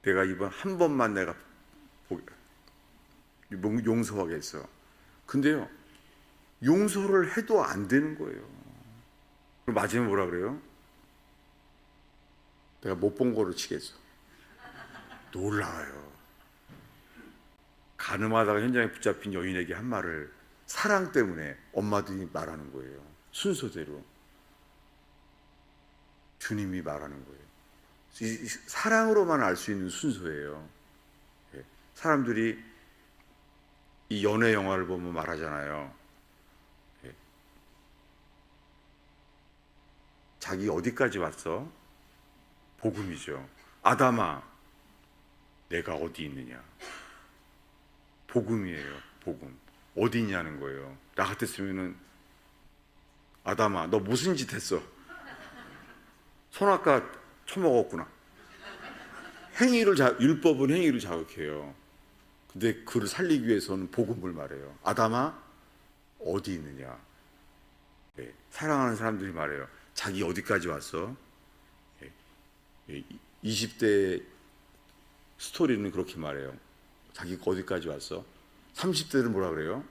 내가 이번 한 번만 내가 용서하겠어. 근데요, 용서를 해도 안 되는 거예요. 그럼 마지막에 뭐라 그래요? 내가 못 본 거로 치겠어. 놀라워요. 가늠하다가 현장에 붙잡힌 여인에게 한 말을 사랑 때문에 엄마들이 말하는 거예요. 순서대로. 주님이 말하는 거예요. 사랑으로만 알 수 있는 순서예요. 사람들이 이 연애 영화를 보면 말하잖아요. 자기 어디까지 왔어? 복음이죠. 아담아, 내가 어디 있느냐? 복음이에요. 복음. 어디 있냐는 거예요. 나 같았으면은 아담아, 너 무슨 짓 했어? 선악과 처먹었구나. 율법은 행위를 자극해요. 근데 그를 살리기 위해서는 복음을 말해요. 아담아, 어디 있느냐? 네, 사랑하는 사람들이 말해요. 자기 어디까지 왔어? 20대 스토리는 그렇게 말해요. 자기 어디까지 왔어? 30대들은 뭐라 그래요?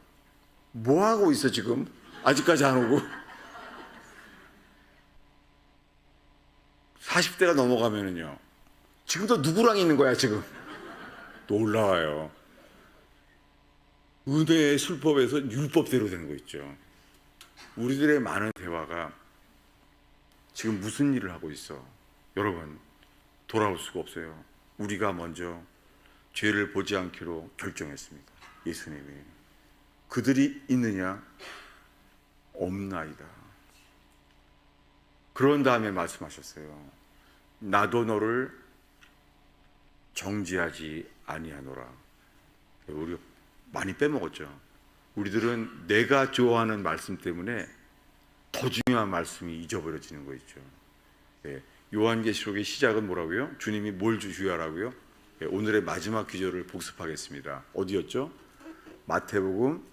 뭐 하고 있어 지금? 아직까지 안 오고? 40대가 넘어가면은요, 지금도 누구랑 있는 거야 지금? 놀라워요. 은혜의 술법에서 율법대로 되는 거 있죠. 우리들의 많은 대화가 지금 무슨 일을 하고 있어? 여러분, 돌아올 수가 없어요. 우리가 먼저 죄를 보지 않기로 결정했습니다. 예수님이. 그들이 있느냐? 없나이다. 그런 다음에 말씀하셨어요. 나도 너를 정죄하지 아니하노라. 우리가 많이 빼먹었죠. 우리들은 내가 좋아하는 말씀 때문에 더 중요한 말씀이 잊어버려지는 거 있죠. 요한계시록의 시작은 뭐라고요? 주님이 뭘 주시하라고요? 오늘의 마지막 구절을 복습하겠습니다. 어디였죠? 마태복음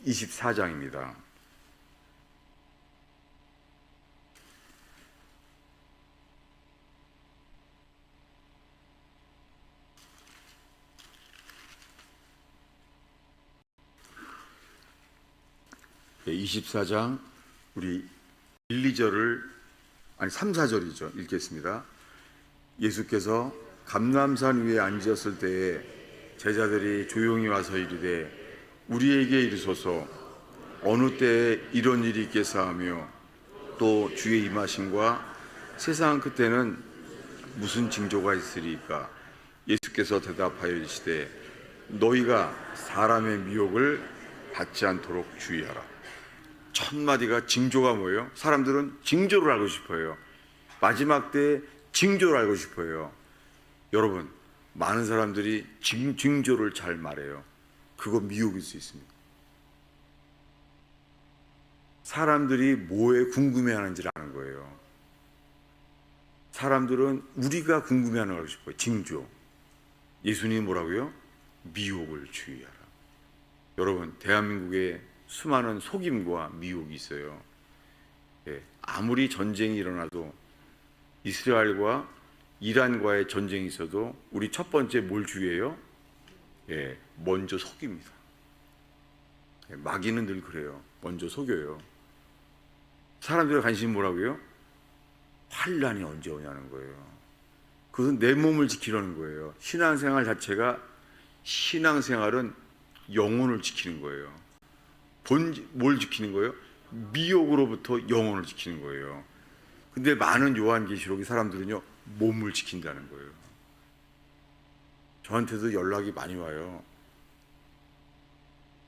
24장입니다. 네, 24장 우리 1, 2절을 3, 4절이죠. 읽겠습니다. 예수께서 감람산 위에 앉으셨을 때에 제자들이 조용히 와서 이르되 우리에게 이르소서 어느 때에 이런 일이 있겠사하며 또 주의 임하심과 세상 끝에는 무슨 징조가 있으리까? 예수께서 대답하여 이르시되 너희가 사람의 미혹을 받지 않도록 주의하라. 첫 마디가 징조가 뭐예요? 사람들은 징조를 알고 싶어요. 마지막 때에 징조를 알고 싶어요. 여러분, 많은 사람들이 징조를 잘 말해요. 그거 미혹일 수 있습니다. 사람들이 뭐에 궁금해하는지를 아는 거예요. 사람들은 우리가 궁금해하는 걸 알고 싶어요. 징조. 예수님이 뭐라고요? 미혹을 주의하라. 여러분, 대한민국에 수많은 속임과 미혹이 있어요. 아무리 전쟁이 일어나도 이스라엘과 이란과의 전쟁이 있어도 우리 첫 번째 뭘 주의해요? 먼저 속입니다. 마귀는 늘 그래요. 먼저 속여요. 사람들의 관심이 뭐라고요? 환란이 언제 오냐는 거예요. 그것은 내 몸을 지키려는 거예요. 신앙생활 자체가, 신앙생활은 영혼을 지키는 거예요. 뭘 지키는 거예요? 미혹으로부터 영혼을 지키는 거예요. 근데 많은 요한계시록의 사람들은요, 몸을 지킨다는 거예요. 저한테도 연락이 많이 와요.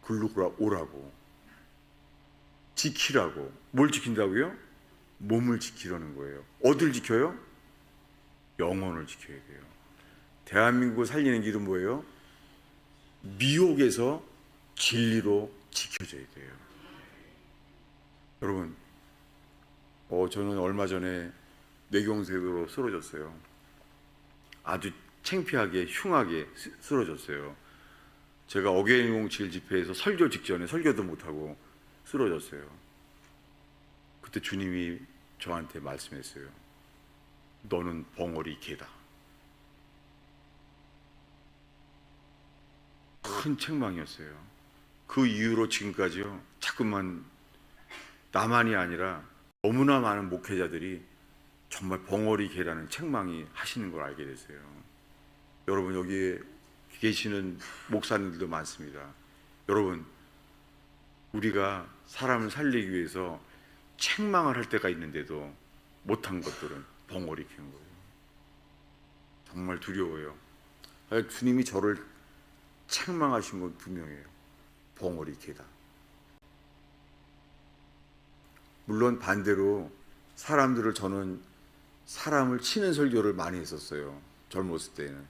글로 오라고, 지키라고. 뭘 지킨다고요? 몸을 지키려는 거예요. 어딜 지켜요? 영혼을 지켜야 돼요. 대한민국을 살리는 길은 뭐예요? 미혹에서 진리로 지켜져야 돼요. 여러분, 저는 얼마 전에 뇌경색으로 쓰러졌어요. 아주 창피하게 흉하게 쓰러졌어요. 제가 어게인 107 집회에서 설교 직전에 설교도 못하고 쓰러졌어요. 그때 주님이 저한테 말씀했어요. 너는 벙어리 개다. 큰 책망이었어요. 그 이후로 지금까지요, 자꾸만 나만이 아니라 너무나 많은 목회자들이 정말 벙어리 개라는 책망이 하시는 걸 알게 됐어요. 여러분, 여기에 계시는 목사님들도 많습니다. 여러분, 우리가 사람을 살리기 위해서 책망을 할 때가 있는데도 못한 것들은 벙어리 개인 거예요. 정말 두려워요. 주님이 저를 책망하신 건 분명해요. 벙어리 개다. 물론 반대로 사람들을, 저는 사람을 치는 설교를 많이 했었어요. 젊었을 때는.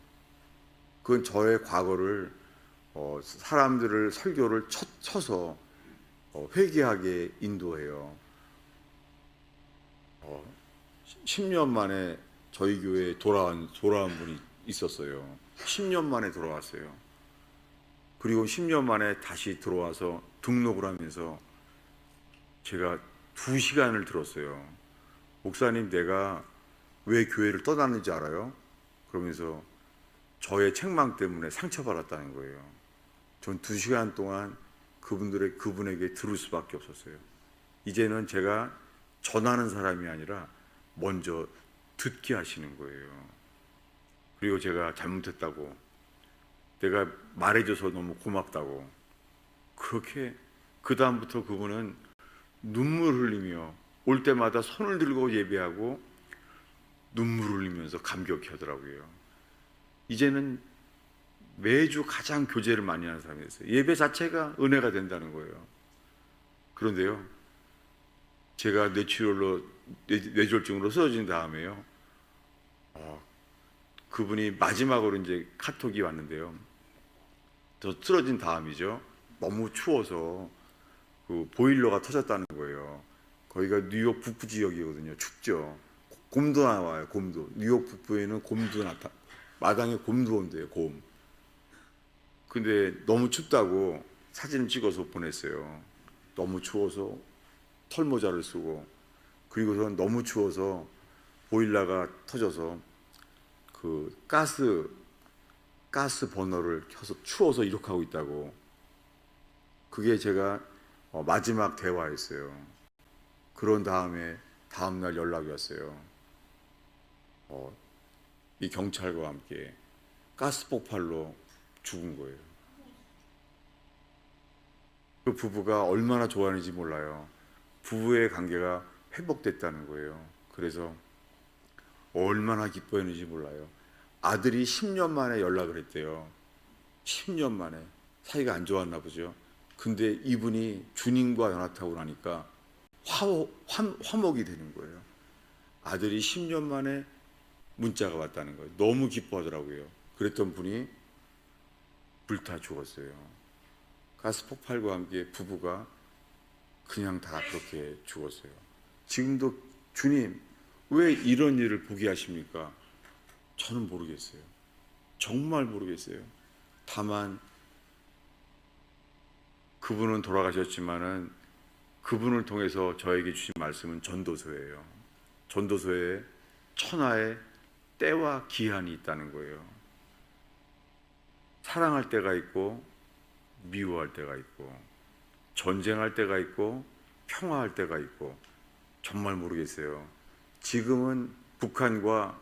그건 저의 과거를, 사람들을 설교를 쳐서 회개하게 인도해요. 10년 만에 저희 교회에 돌아온 분이 있었어요. 10년 만에 돌아왔어요. 그리고 10년 만에 다시 들어와서 등록을 하면서 제가 2시간을 들었어요. 목사님, 내가 왜 교회를 떠났는지 알아요? 그러면서 저의 책망 때문에 상처받았다는 거예요. 전 2시간 동안 그분에게 들을 수밖에 없었어요. 이제는 제가 전하는 사람이 아니라 먼저 듣게 하시는 거예요. 그리고 제가 잘못했다고, 내가 말해줘서 너무 고맙다고, 그렇게 그 다음부터 그분은 눈물 흘리며 올 때마다 손을 들고 예배하고 눈물 흘리면서 감격해 하더라고요. 이제는 매주 가장 교제를 많이 하는 사람이 됐어요. 예배 자체가 은혜가 된다는 거예요. 그런데요, 제가 뇌졸중으로 쓰러진 다음에요, 그분이 마지막으로 이제 카톡이 왔는데요, 저 쓰러진 다음이죠. 너무 추워서 그 보일러가 터졌다는 거예요. 거기가 뉴욕 북부 지역이거든요. 춥죠. 곰도 나와요. 곰도. 뉴욕 북부에는 곰도 마당에 곰도 온대요. 곰. 근데 너무 춥다고 사진을 찍어서 보냈어요. 너무 추워서 털모자를 쓰고, 그리고선 너무 추워서 보일러가 터져서 그 가스 버너를 켜서 추워서 이렇게 하고 있다고. 그게 제가 마지막 대화였어요. 그런 다음에 다음날 연락이 왔어요. 이 경찰과 함께 가스 폭발로 죽은 거예요. 그 부부가 얼마나 좋아하는지 몰라요. 부부의 관계가 회복됐다는 거예요. 그래서 얼마나 기뻐했는지 몰라요. 아들이 10년 만에 연락을 했대요. 10년 만에. 사이가 안 좋았나 보죠. 근데 이분이 주님과 연합하고 나니까 화목이 되는 거예요. 아들이 10년 만에 문자가 왔다는 거예요. 너무 기뻐하더라고요. 그랬던 분이 불타 죽었어요. 가스 폭발과 함께 부부가 그냥 다 그렇게 죽었어요. 지금도 주님, 왜 이런 일을 보게 하십니까? 저는 모르겠어요. 정말 모르겠어요. 다만 그분은 돌아가셨지만은 그분을 통해서 저에게 주신 말씀은 전도서예요. 전도서에 천하의 때와 기한이 있다는 거예요. 사랑할 때가 있고 미워할 때가 있고, 전쟁할 때가 있고 평화할 때가 있고, 정말 모르겠어요. 지금은 북한과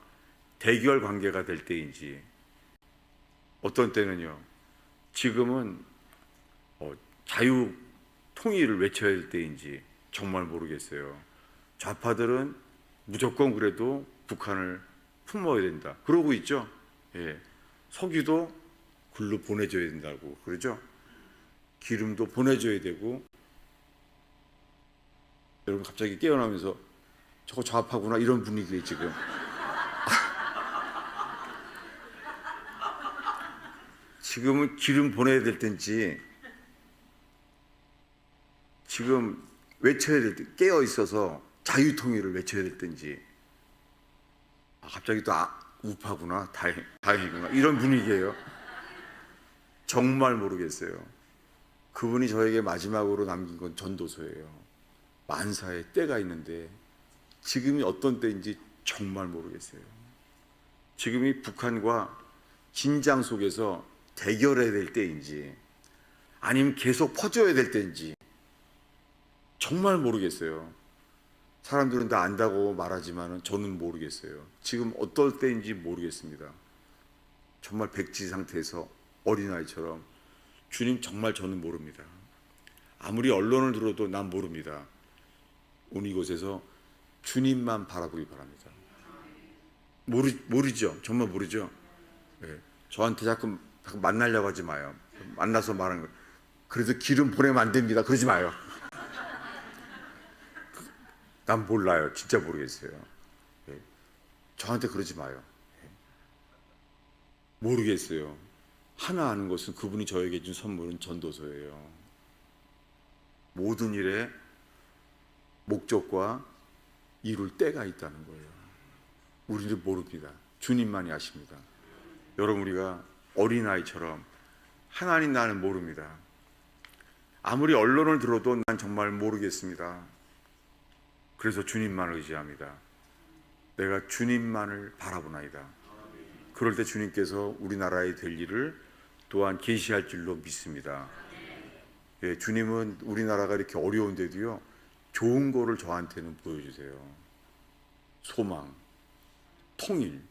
대결 관계가 될 때인지, 어떤 때는요, 지금은 자유 통일을 외쳐야 될 때인지 정말 모르겠어요. 좌파들은 무조건 그래도 북한을 품어야 된다 그러고 있죠. 예. 석유도 글로 보내줘야 된다고 그러죠. 기름도 보내줘야 되고. 여러분 갑자기 깨어나면서 저거 좌파구나 이런 분위기에 지금 지금은 기름 보내야 될 때인지, 지금 외쳐야 될 때, 깨어 있어서 자유통일을 외쳐야 될 때인지, 갑자기 또 우파구나, 다행이구나, 이런 분위기예요. 정말 모르겠어요. 그분이 저에게 마지막으로 남긴 건 전도서예요. 만사의 때가 있는데 지금이 어떤 때인지 정말 모르겠어요. 지금이 북한과 긴장 속에서 대결해야 될 때인지 아니면 계속 퍼져야 될 때인지 정말 모르겠어요. 사람들은 다 안다고 말하지만 저는 모르겠어요. 지금 어떨 때인지 모르겠습니다. 정말 백지 상태에서 어린아이처럼 주님 정말 저는 모릅니다. 아무리 언론을 들어도 난 모릅니다. 오늘 이곳에서 주님만 바라보기 바랍니다. 모르죠. 정말 모르죠. 네. 저한테 자꾸 만나려고 하지 마요. 만나서 말하는 거. 그래도 기름 보내면 안 됩니다. 그러지 마요. 난 몰라요. 진짜 모르겠어요. 네. 저한테 그러지 마요. 네. 모르겠어요. 하나 아는 것은 그분이 저에게 준 선물은 전도서예요. 모든 일에 목적과 이룰 때가 있다는 거예요. 우리는 모릅니다. 주님만이 아십니다. 여러분, 우리가 어린아이처럼 하나님 나는 모릅니다. 아무리 언론을 들어도 난 정말 모르겠습니다. 그래서 주님만을 의지합니다. 내가 주님만을 바라보나이다. 그럴 때 주님께서 우리나라에 될 일을 또한 계시할 줄로 믿습니다. 예, 주님은 우리나라가 이렇게 어려운데도요, 좋은 거를 저한테는 보여주세요. 소망, 통일.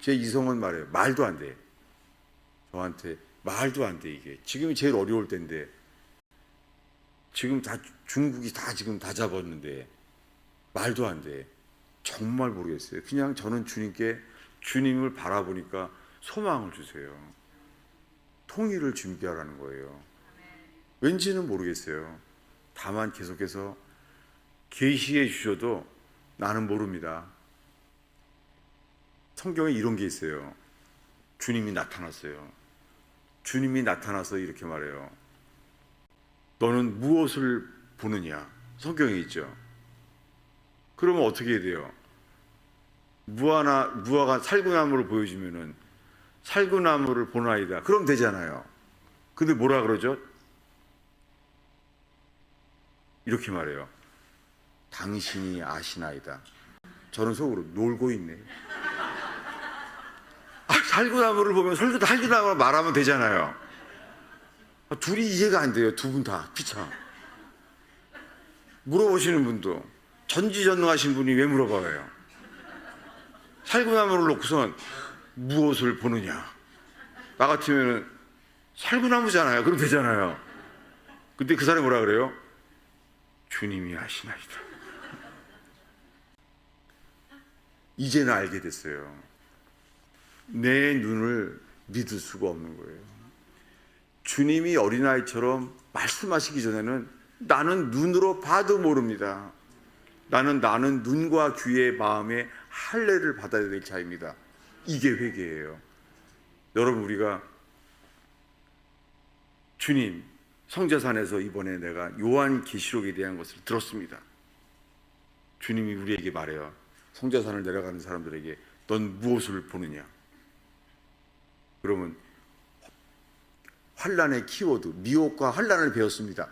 제 이성은 말해요. 말도 안 돼. 저한테 말도 안 돼, 이게. 지금이 제일 어려울 때인데, 지금 다 중국이 지금 다 잡았는데 말도 안 돼. 정말 모르겠어요. 그냥 저는 주님을 바라보니까 소망을 주세요. 통일을 준비하라는 거예요. 왠지는 모르겠어요. 다만 계속해서 계시해 주셔도 나는 모릅니다. 성경에 이런 게 있어요. 주님이 나타났어요. 주님이 나타나서 이렇게 말해요. 너는 무엇을 보느냐? 성경에 있죠. 그러면 어떻게 해야 돼요? 무화가 살구나무를 보여주면은 살구나무를 보나이다. 그럼 되잖아요. 근데 뭐라 그러죠? 이렇게 말해요. 당신이 아시나이다. 저는 속으로 놀고 있네. 살구나무를 보면 살구나무를 말하면 되잖아요. 둘이 이해가 안 돼요. 두 분 다 피차. 물어보시는 분도 전지전능하신 분이 왜 물어봐요? 살구나무를 놓고선 무엇을 보느냐? 나 같으면 살구나무잖아요. 그럼 되잖아요. 근데 그 사람이 뭐라 그래요? 주님이 아시나이다. 이제는 알게 됐어요. 내 눈을 믿을 수가 없는 거예요. 주님이 어린아이처럼 말씀하시기 전에는 나는 눈으로 봐도 모릅니다. 나는 눈과 귀의 마음의 할례를 받아야 될 자입니다. 이게 회개예요. 여러분, 우리가 주님 성자산에서 이번에 내가 요한계시록에 대한 것을 들었습니다. 주님이 우리에게 말해요. 성자산을 내려가는 사람들에게 넌 무엇을 보느냐? 그러면 환란의 키워드, 미혹과 환란을 배웠습니다.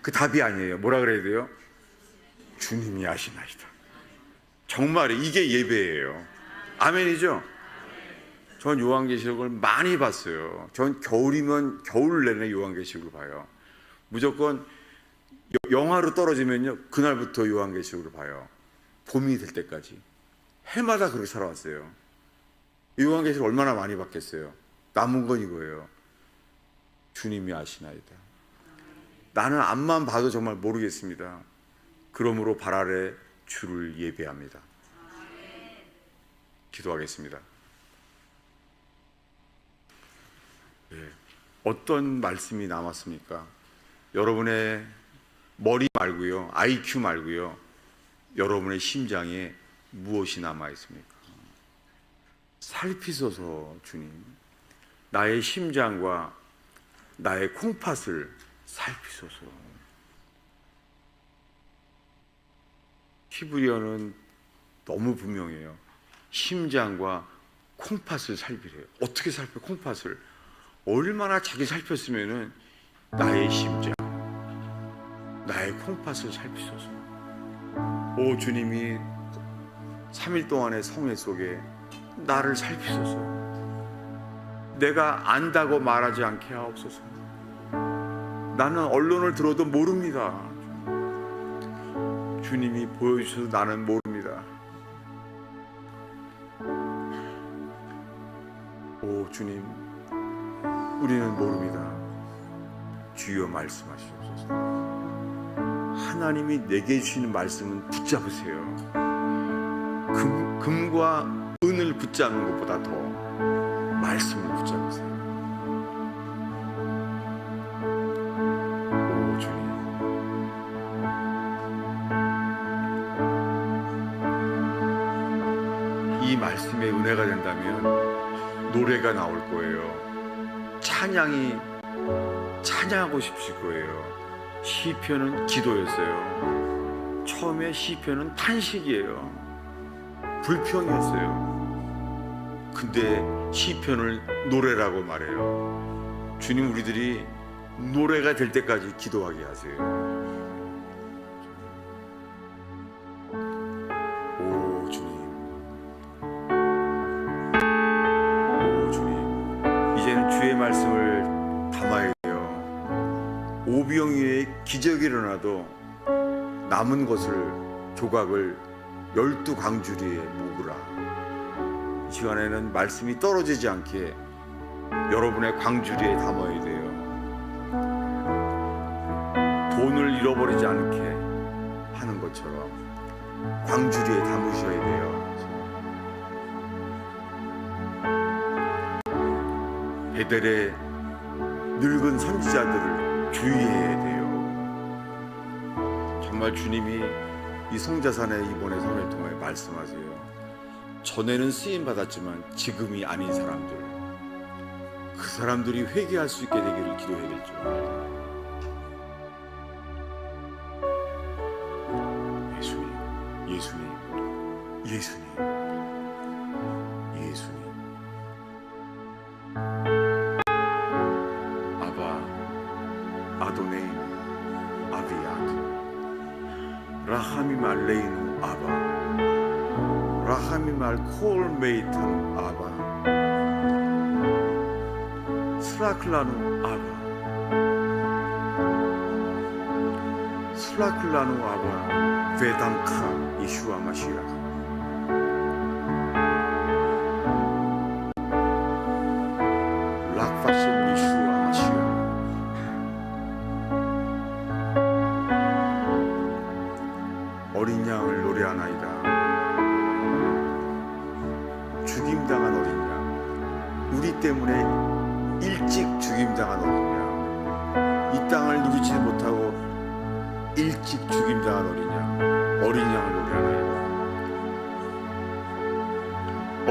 그 답이 아니에요. 뭐라 그래야 돼요? 주님이 아시나이다. 정말 이게 예배예요. 아멘이죠? 전 요한계시록을 많이 봤어요. 전 겨울이면 겨울 내내 요한계시록을 봐요. 무조건 영하로 떨어지면요, 그날부터 요한계시록을 봐요. 봄이 될 때까지. 해마다 그렇게 살아왔어요. 요한계시록 얼마나 많이 봤겠어요. 남은 건 이거예요. 주님이 아시나이다. 나는 앞만 봐도 정말 모르겠습니다. 그러므로 발 아래 주를 예배합니다. 기도하겠습니다. 네. 어떤 말씀이 남았습니까? 여러분의 머리 말고요, IQ 말고요, 여러분의 심장에 무엇이 남아 있습니까? 살피소서 주님. 나의 심장과 나의 콩팥을 살피소서. 히브리어는 너무 분명해요. 심장과 콩팥을 살피래요. 어떻게 살펴? 콩팥을 얼마나 자기 살폈으면은 나의 심장, 나의 콩팥을 살피소서. 오 주님이 3일 동안의 성회 속에 나를 살피소서. 내가 안다고 말하지 않게 하옵소서. 나는 언론을 들어도 모릅니다. 주님이 보여주셔서 나는 모릅니다. 오 주님, 우리는 모릅니다. 주여 말씀하시옵소서. 하나님이 내게 주시는 말씀은 붙잡으세요. 금과 은을 붙잡는 것보다 더 말씀을 붙잡으세요. 오 주님, 이 말씀의 은혜가 된다면 노래가 나올 거예요. 찬양하고 싶으실 거예요. 시편은 기도였어요. 처음에 시편은 탄식이에요. 불평이었어요. 근데 시편을 노래라고 말해요. 주님, 우리들이 노래가 될 때까지 기도하게 하세요. 오 주님, 오 주님, 이제는 주의 말씀을 담아야 돼요. 오병 위에 기적이 일어나도 남은 것을 조각을 12광주리에 모으라. 이 시간에는 말씀이 떨어지지 않게 여러분의 광주리에 담아야 돼요. 돈을 잃어버리지 않게 하는 것처럼 광주리에 담으셔야 돼요. 베델의 늙은 선지자들을 주의해야 돼요. 정말 주님이 이 성자산의 이번의 성회를 통해 말씀하세요. 전에는 쓰임받았지만 지금이 아닌 사람들, 그 사람들이 회개할 수 있게 되기를 기도해야겠죠. 예수님, 예수님, 예수님, 예수님. 아바, 아도네, 아비아드, 라하미 말레이누 아바, 라하미 말 콜메이탄 아바, 스라클라누 아바, 스라클라누 아바, 베담카 이슈아 마시아. 락파신 이슈아 마시아. 어린 양을 노래하나이다. 죽임당한 어린 양, 우리 때문에 일찍 죽임당한 어린 양, 이 땅을 누리지 못하고 일찍 죽임당한 어린 양을 노래하나이다.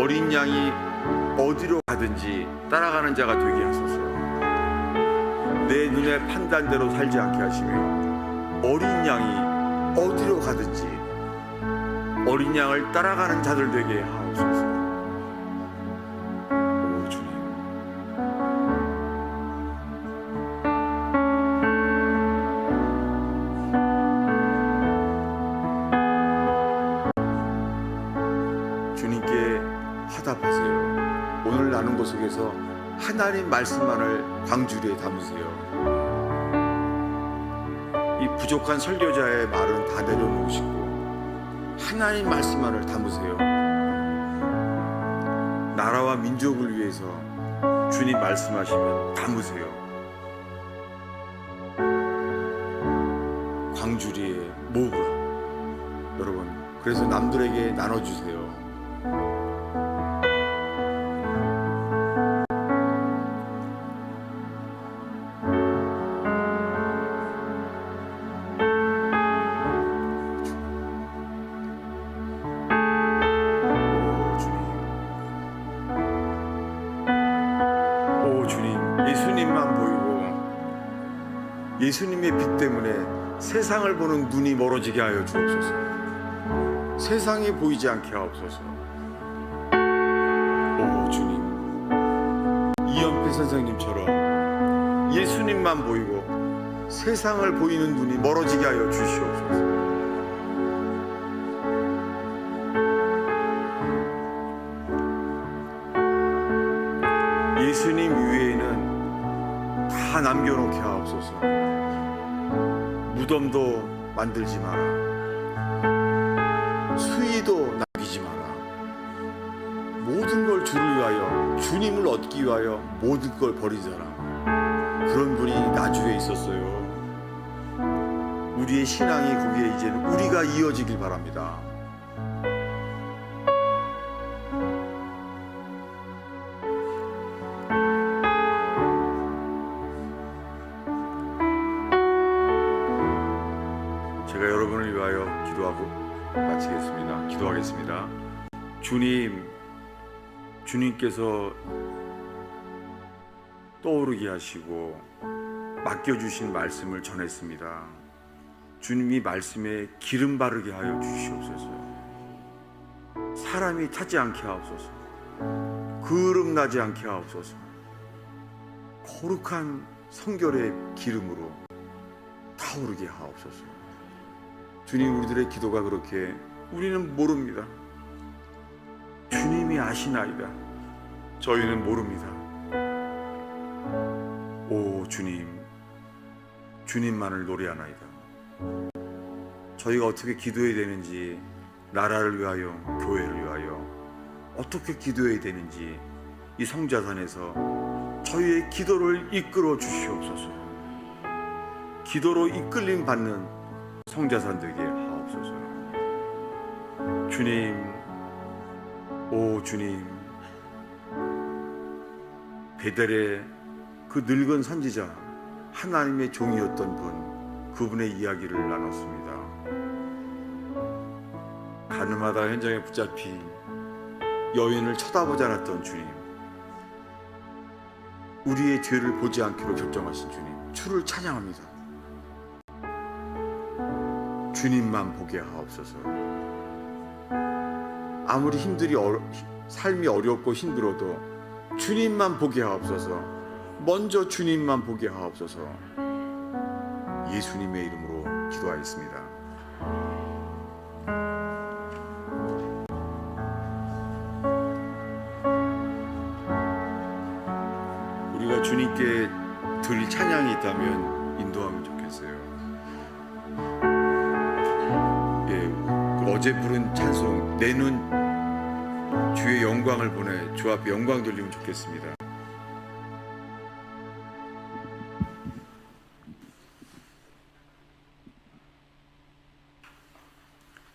어린 양이 어디로 가든지 따라가는 자가 되게 하소서. 내 눈의 판단대로 살지 않게 하시며 어린 양이 어디로 가든지 어린 양을 따라가는 자들 되게 하옵소서. 오 주님, 주님께 화답하세요. 오늘 나눈 것 속에서 하나님 말씀만을 광주리에 담으세요. 이 부족한 설교자의 말은 다 내려놓으시고 하나님 말씀만을 담으세요. 나라와 민족을 위해서 주님 말씀하시면 담으세요. 광주리에 모으라. 여러분, 그래서 남들에게 나눠주세요. 오 예수님의 빛 때문에 세상을 보는 눈이 멀어지게 하여 주옵소서. 세상이 보이지 않게 하옵소서. 오 주님, 이연필 선생님처럼 예수님만 보이고 세상을 보이는 눈이 멀어지게 하여 주시옵소서. 예수님 위에는 다 남겨놓게 하옵소서. 무덤도 만들지 마라. 수의도 남기지 마라. 모든 걸 주를 위하여, 주님을 얻기 위하여 모든 걸 버린 사람, 그런 분이 나주에 있었어요. 우리의 신앙이 거기에 이제는 우리가 이어지길 바랍니다. 제가 여러분을 위하여 기도하고 마치겠습니다. 기도하겠습니다. 주님께서 떠오르게 하시고 맡겨주신 말씀을 전했습니다. 주님이 말씀에 기름 바르게 하여 주시옵소서. 사람이 타지 않게 하옵소서. 그름 나지 않게 하옵소서. 거룩한 성결의 기름으로 타오르게 하옵소서. 주님, 우리들의 기도가 그렇게 우리는 모릅니다. 주님이 아시나이다. 저희는 모릅니다. 오 주님, 주님만을 노래하나이다. 저희가 어떻게 기도해야 되는지, 나라를 위하여, 교회를 위하여 어떻게 기도해야 되는지 이 성자산에서 저희의 기도를 이끌어 주시옵소서. 기도로 이끌림 받는 성자산 되게 하옵소서. 주님, 오 주님, 베델의 그 늙은 선지자, 하나님의 종이었던 분, 그분의 이야기를 나눴습니다. 가늠하다 현장에 붙잡힌 여인을 쳐다보지 않았던 주님, 우리의 죄를 보지 않기로 결정하신 주님, 주를 찬양합니다. 주님만 보게 하옵소서. 아무리 삶이 어렵고 힘들어도 주님만 보게 하옵소서. 먼저 주님만 보게 하옵소서. 예수님의 이름으로 기도하였습니다. 우리가 주님께 드릴 찬양이 있다면 인도하면 좋겠어요. 어제 부른 찬송, 내 눈 주의 영광을 보내, 주 앞에 영광 돌리면 좋겠습니다.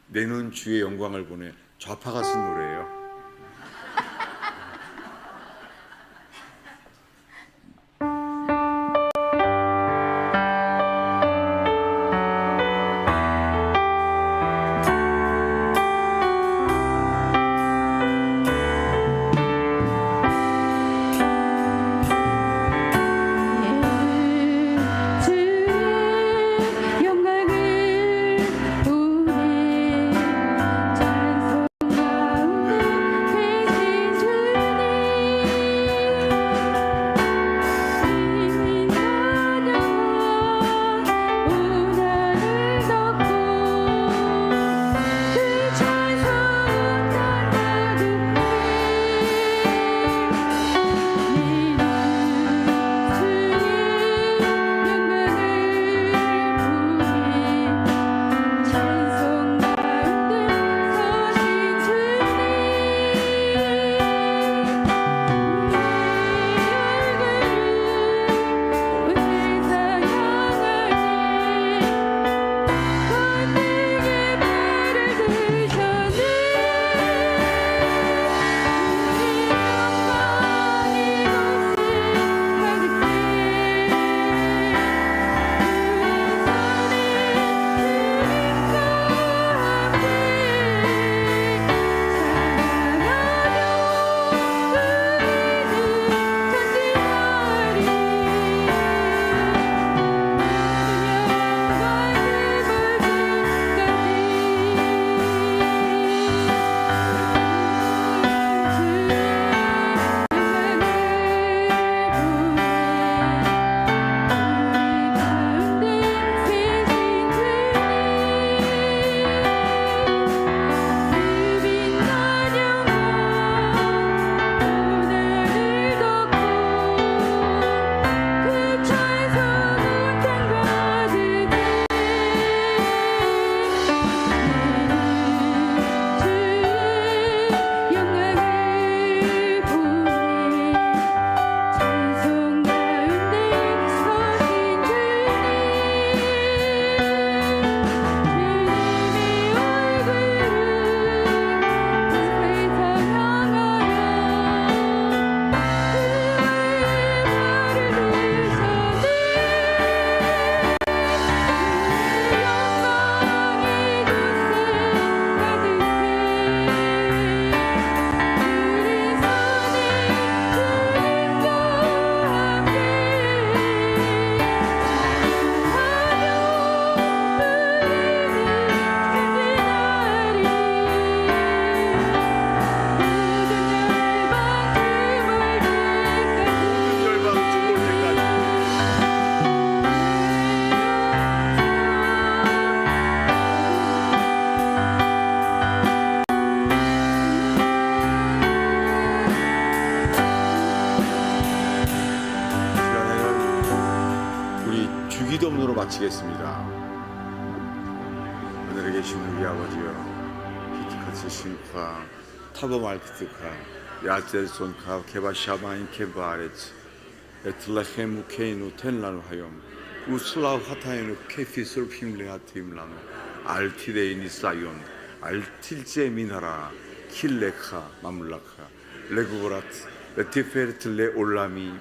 내 눈 주의 영광을 보내, 좌파가 쓴 노래예요. 주기도문으로 마치겠습니다. 하늘에 계신 우리 아버지여, 히트카츠 신카 타보말크트카 야젤손카 케바샤마인 케바레츠 에틀라헤무 케이누 텐라누 하염 우슬라우 하타이누 케피솔 핌레하팀라누 알티데이니 사이온 알틸제 미나라 킬레카 마물라카 레구브라트 레티페르틀레 올라미